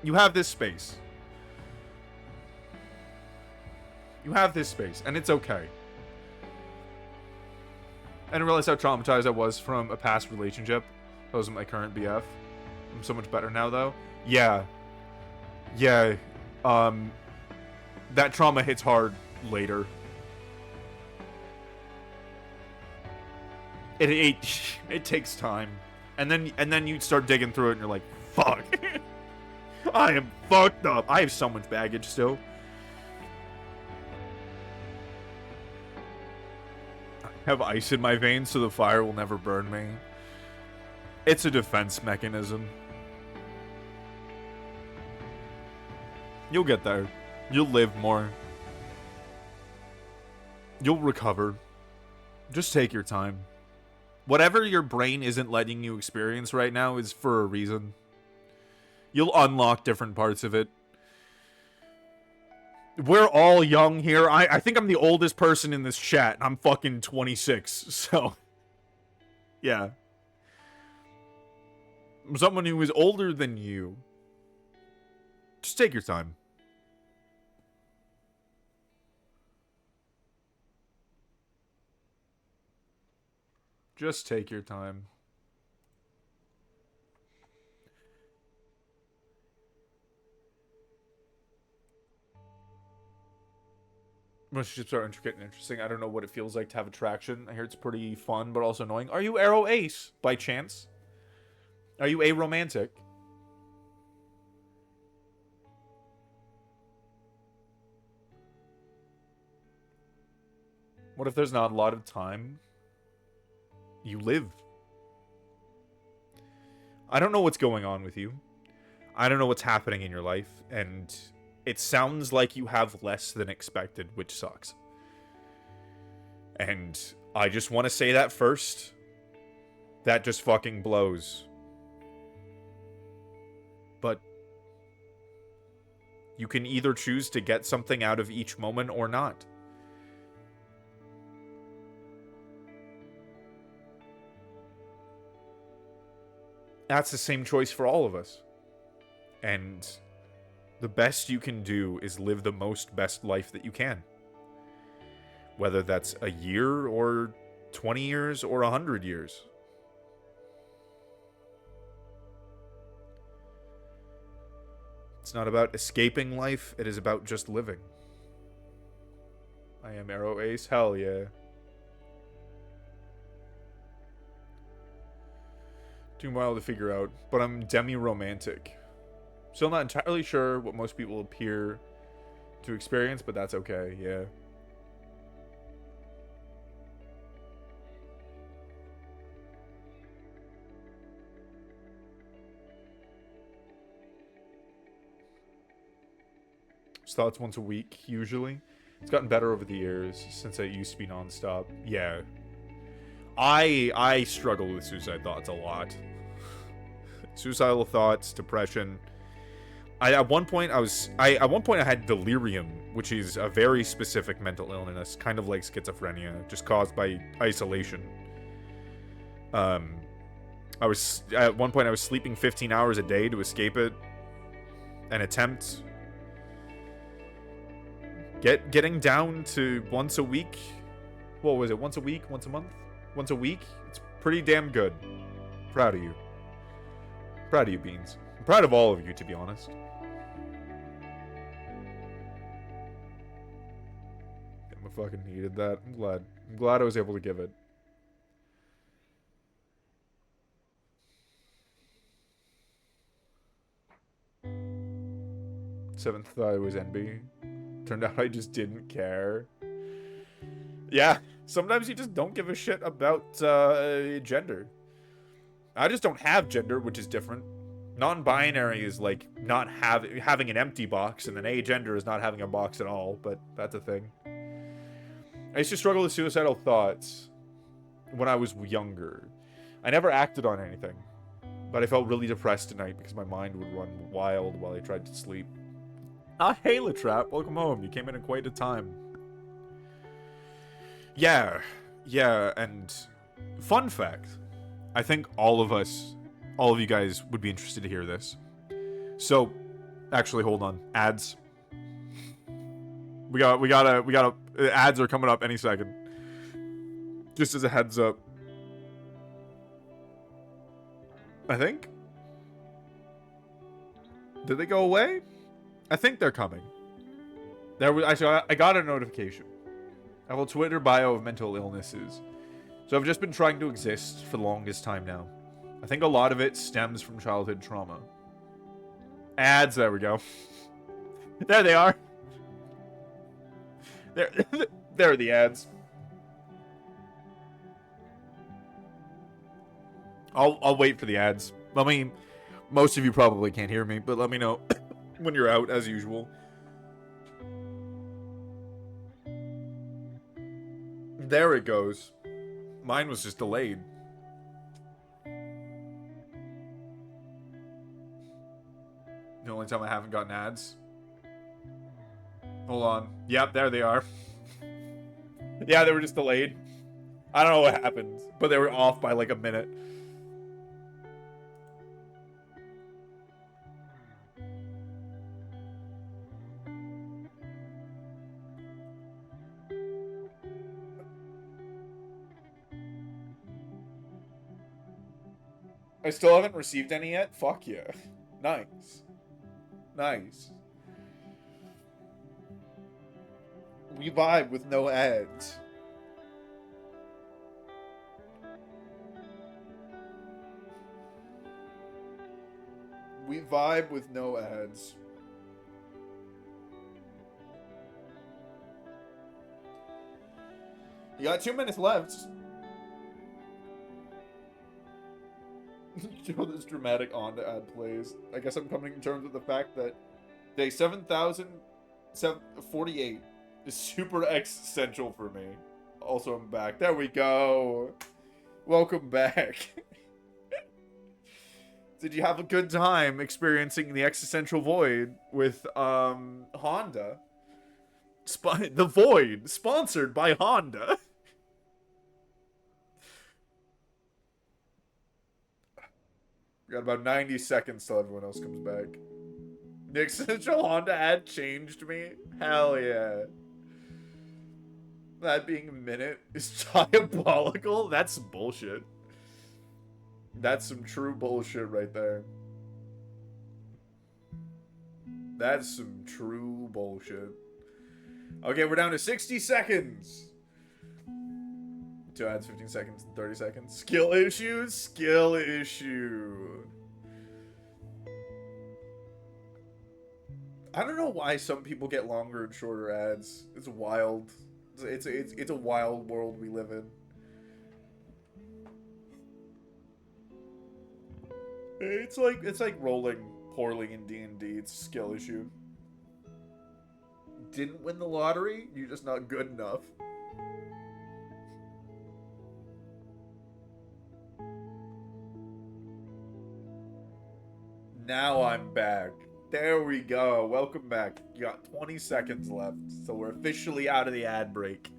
you have this space. You have this space, and it's okay. I didn't realize how traumatized I was from a past relationship. That was my current BF. I'm so much better now, though. Yeah. Yeah. That trauma hits hard later. It takes time. And then you start digging through it, and you're like, fuck. I am fucked up. I have so much baggage still. Have ice in my veins so the fire will never burn me. It's a defense mechanism. You'll get there. You'll live more. You'll recover. Just take your time. Whatever your brain isn't letting you experience right now is for a reason. You'll unlock different parts of it. We're all young here. I think I'm the oldest person in this chat. I'm fucking 26, so... Yeah. Someone who is older than you. Just take your time. Just take your time. Relationships are intricate and interesting. I don't know what it feels like to have attraction. I hear it's pretty fun, but also annoying. Are you Arrow Ace, by chance? Are you a romantic? What if there's not a lot of time? You live. I don't know what's going on with you. I don't know what's happening in your life, and it sounds like you have less than expected, which sucks. And I just want to say that first. That just fucking blows. But you can either choose to get something out of each moment or not. That's the same choice for all of us. And the best you can do is live the most best life that you can. Whether that's a year or 20 years or 100 years. It's not about escaping life, it is about just living. I am Arrow Ace, hell yeah. Too wild to figure out, but I'm demi-romantic. Still not entirely sure what most people appear to experience, but that's okay, yeah. Thoughts once a week, usually. It's gotten better over the years since I used to be nonstop. Yeah. I struggle with suicide thoughts a lot. Suicidal thoughts, depression. At one point I had delirium, which is a very specific mental illness, kind of like schizophrenia, just caused by isolation. At one point I was sleeping 15 hours a day to escape it. An attempt. Getting down to once a week. What was it? Once a week? Once a month? Once a week? It's pretty damn good. Proud of you. Proud of you, Beans. I'm proud of all of you, to be honest. I fucking needed that. I'm glad I was able to give it. Seventh thought was NB. Turned out I just didn't care. Yeah, sometimes you just don't give a shit about gender. I just don't have gender, which is different. Non-binary is like not having an empty box, and then agender is not having a box at all, but that's a thing. I used to struggle with suicidal thoughts when I was younger. I never acted on anything, but I felt really depressed tonight because my mind would run wild while I tried to sleep. Ah, hey, Latrap, welcome home. You came in at quite a time. Yeah, and fun fact, I think all of you guys would be interested to hear this. So, actually, hold on. Ads. We gotta, ads are coming up any second. Just as a heads up. I think? Did they go away? I think they're coming. I got a notification. I have a Twitter bio of mental illnesses. So I've just been trying to exist for the longest time now. I think a lot of it stems from childhood trauma. Ads, there we go. There they are. There are the ads. I'll wait for the ads. I mean, most of you probably can't hear me, but let me know when you're out, as usual. There it goes. Mine was just delayed. The only time I haven't gotten ads. Hold on. Yep, there they are. Yeah, they were just delayed. I don't know what happened, but they were off by like a minute. I still haven't received any yet? Fuck yeah. Nice. Nice. We vibe with no ads. We vibe with no ads. You got 2 minutes left. Show this dramatic on to ad plays. I guess I'm coming to terms with the fact that day 7,048 is super existential for me. Also, I'm back. There we go. Welcome back. Did you have a good time experiencing the existential void with Honda? The Void, sponsored by Honda. We got about 90 seconds till everyone else comes back. The existential Honda ad changed me. Hell yeah. That being a minute is diabolical. That's some bullshit. That's some true bullshit right there. That's some true bullshit. Okay, we're down to 60 seconds. 2 ads, 15 seconds, 30 seconds. Skill issue, skill issue. I don't know why some people get longer and shorter ads. It's wild. It's a wild world we live in. It's like rolling poorly in D&D. It's a skill issue. Didn't win the lottery? You're just not good enough. Now I'm back. There we go. Welcome back. You got 20 seconds left, so we're officially out of the ad break.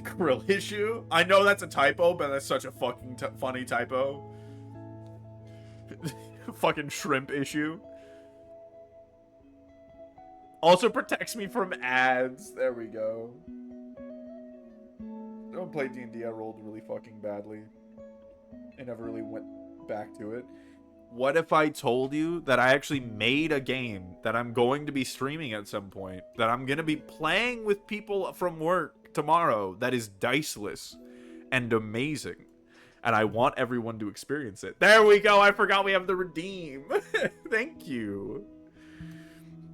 Grill issue? I know that's a typo, but that's such a fucking funny typo. Fucking shrimp issue. Also protects me from ads. There we go. Don't play D&D. I rolled really fucking badly. I never really went back to it. What if I told you that I actually made a game that I'm going to be streaming at some point, that I'm going to be playing with people from work tomorrow, that is diceless and amazing, and I want everyone to experience it? There we go. I forgot we have the redeem. Thank you.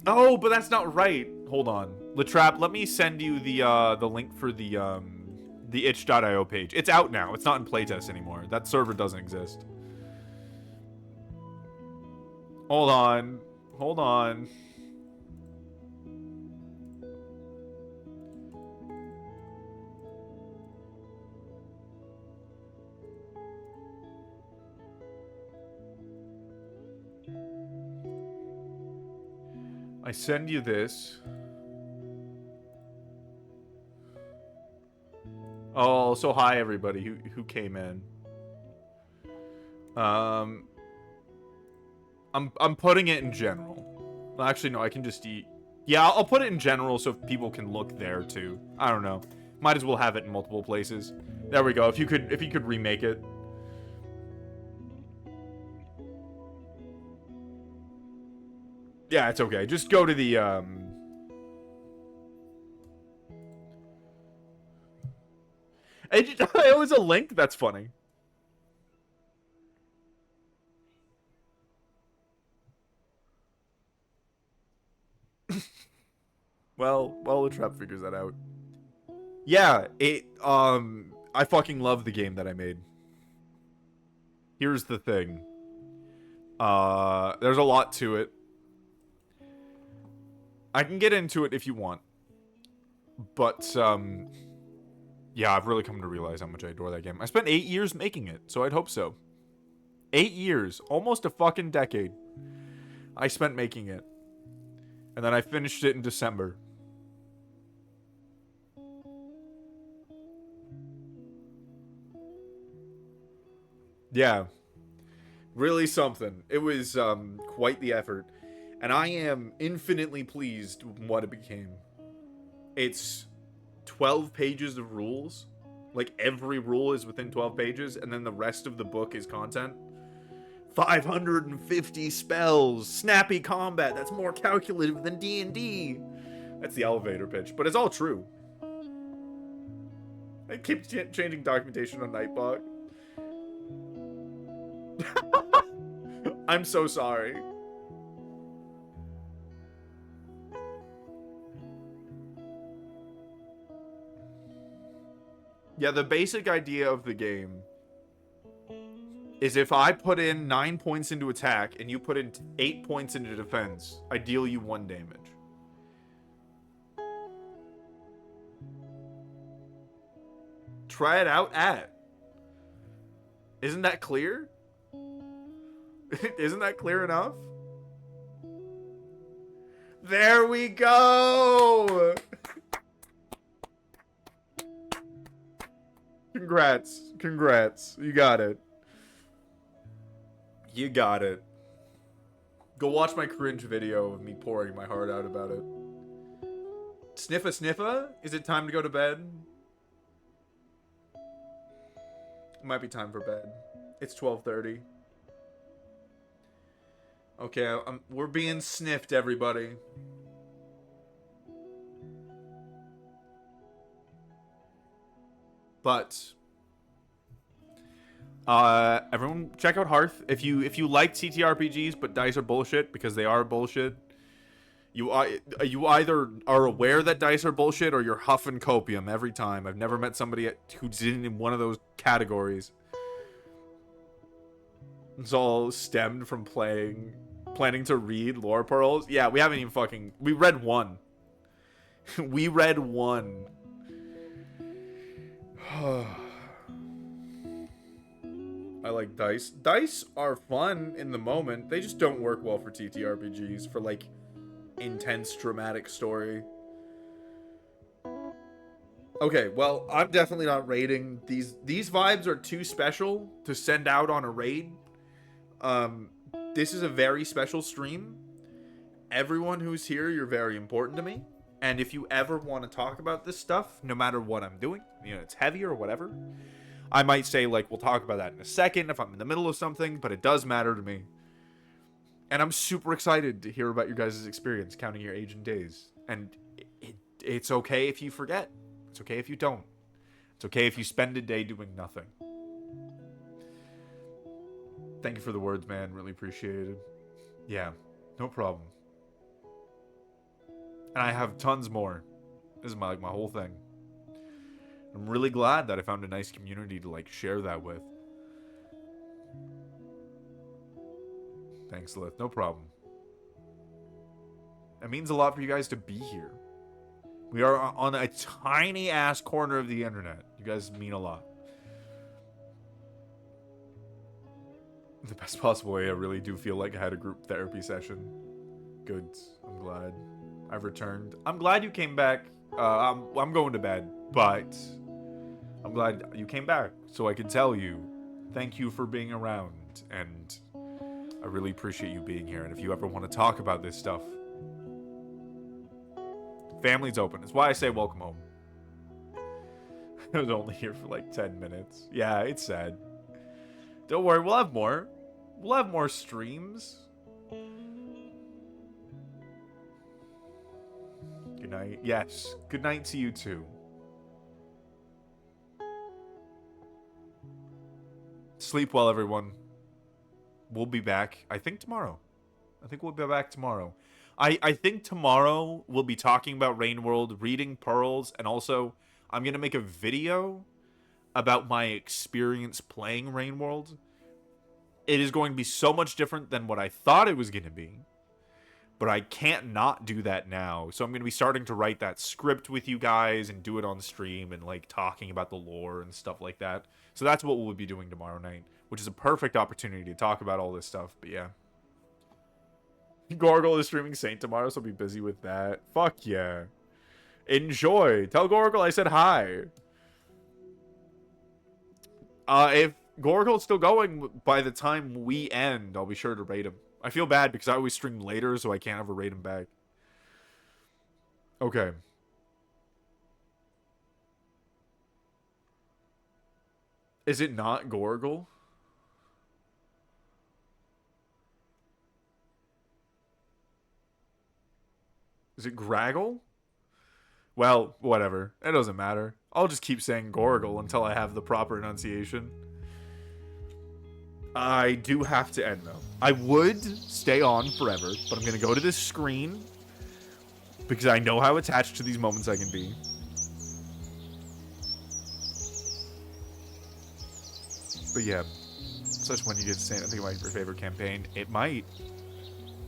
Oh, but that's not right. Hold on. Latrap, let me send you the link for the itch.io page. It's out now. It's not in playtest anymore. That server doesn't exist. Hold on. Hold on. I send you this. Oh, so hi everybody who came in. I'm putting it in general. Well, actually, no, I can just eat. Yeah, I'll put it in general so people can look there too. I don't know. Might as well have it in multiple places. There we go. If you could remake it. Yeah, it's okay. Just go to the it was a link. That's funny. well, the trap figures that out. Yeah, I fucking love the game that I made. Here's the thing. There's a lot to it. I can get into it if you want. But, yeah, I've really come to realize how much I adore that game. I spent 8 years making it, so I'd hope so. 8 years. Almost a fucking decade. I spent making it. And then I finished it in December. Yeah. Really something. It was, quite the effort. And I am infinitely pleased with what it became. It's 12 pages of rules. Like, every rule is within 12 pages, and then the rest of the book is content. 550 spells, snappy combat, that's more calculative than D&D. That's the elevator pitch, but it's all true. I keep changing documentation on Nightbot. I'm so sorry. Yeah, the basic idea of the game is if I put in 9 points into attack and you put in 8 points into defense, I deal you 1 damage. Try it out at. Isn't that clear? Isn't that clear enough? There we go! Congrats. Congrats. You got it. You got it. Go watch my cringe video of me pouring my heart out about it. Sniffa sniffa? Is it time to go to bed? It might be time for bed. It's 12:30. Okay, we're being sniffed, everybody. But everyone check out Hearth. If you like TTRPGs but dice are bullshit, because they are bullshit, you either are aware that dice are bullshit or you're huffing copium every time. I've never met somebody who's in one of those categories. It's all stemmed from planning to read lore pearls. Yeah, we haven't even we read one. We read one. I like dice. Dice are fun in the moment. They just don't work well for TTRPGs, for like intense dramatic story. Okay, well, I'm definitely not raiding. These vibes are too special to send out on a raid. This is a very special stream. Everyone who's here, you're very important to me. And if you ever want to talk about this stuff, no matter what I'm doing, you know, it's heavy or whatever, I might say, like, we'll talk about that in a second if I'm in the middle of something, but it does matter to me. And I'm super excited to hear about your guys' experience counting your age and days. And it's okay if you forget. It's okay if you don't. It's okay if you spend a day doing nothing. Thank you for the words, man. Really appreciate it. Yeah, no problem. And I have tons more. This is my whole thing. I'm really glad that I found a nice community to like share that with. Thanks, Lith. No problem. It means a lot for you guys to be here. We are on a tiny ass corner of the internet. You guys mean a lot. The best possible way. I really do feel like I had a group therapy session. Good. I'm glad. I've returned. I'm glad you came back. I'm going to bed, but I'm glad you came back so I can tell you thank you for being around, and I really appreciate you being here. And if you ever want to talk about this stuff, family's open. It's why I say welcome home. I was only here for like 10 minutes. Yeah, it's sad. Don't worry, we'll have more. We'll have more streams. Good night. Yes, good night to you too. Sleep well, everyone. We'll be back, I think, tomorrow. I think we'll be back tomorrow. I think tomorrow we'll be talking about Rain World, reading Pearls, and also I'm going to make a video about my experience playing Rain World. It is going to be so much different than what I thought it was going to be. But I can't not do that now. So I'm going to be starting to write that script with you guys and do it on stream and like talking about the lore and stuff like that. So that's what we'll be doing tomorrow night, which is a perfect opportunity to talk about all this stuff. But yeah. Gorgle is streaming Saint tomorrow, so I'll be busy with that. Fuck yeah. Enjoy. Tell Gorgle I said hi. If Gorgle's still going by the time we end, I'll be sure to raid him. I feel bad because I always stream later, so I can't ever raid him back. Okay. Is it not Gorgle? Is it Graggle? Well, whatever. It doesn't matter. I'll just keep saying Gorgle until I have the proper enunciation. I do have to end, though. I would stay on forever, but I'm going to go to this screen because I know how attached to these moments I can be. But yeah, such when you get to say anything about your favorite campaign, it might.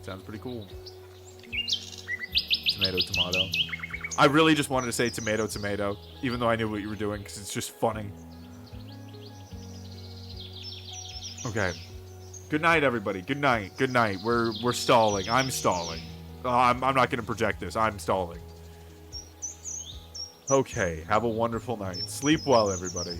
Sounds pretty cool. Tomato, tomato. I really just wanted to say tomato, tomato, even though I knew what you were doing because it's just funny. Okay. Good night, everybody. Good night. Good night. We're stalling. I'm stalling. I'm not going to project this. I'm stalling. Okay. Have a wonderful night. Sleep well, everybody.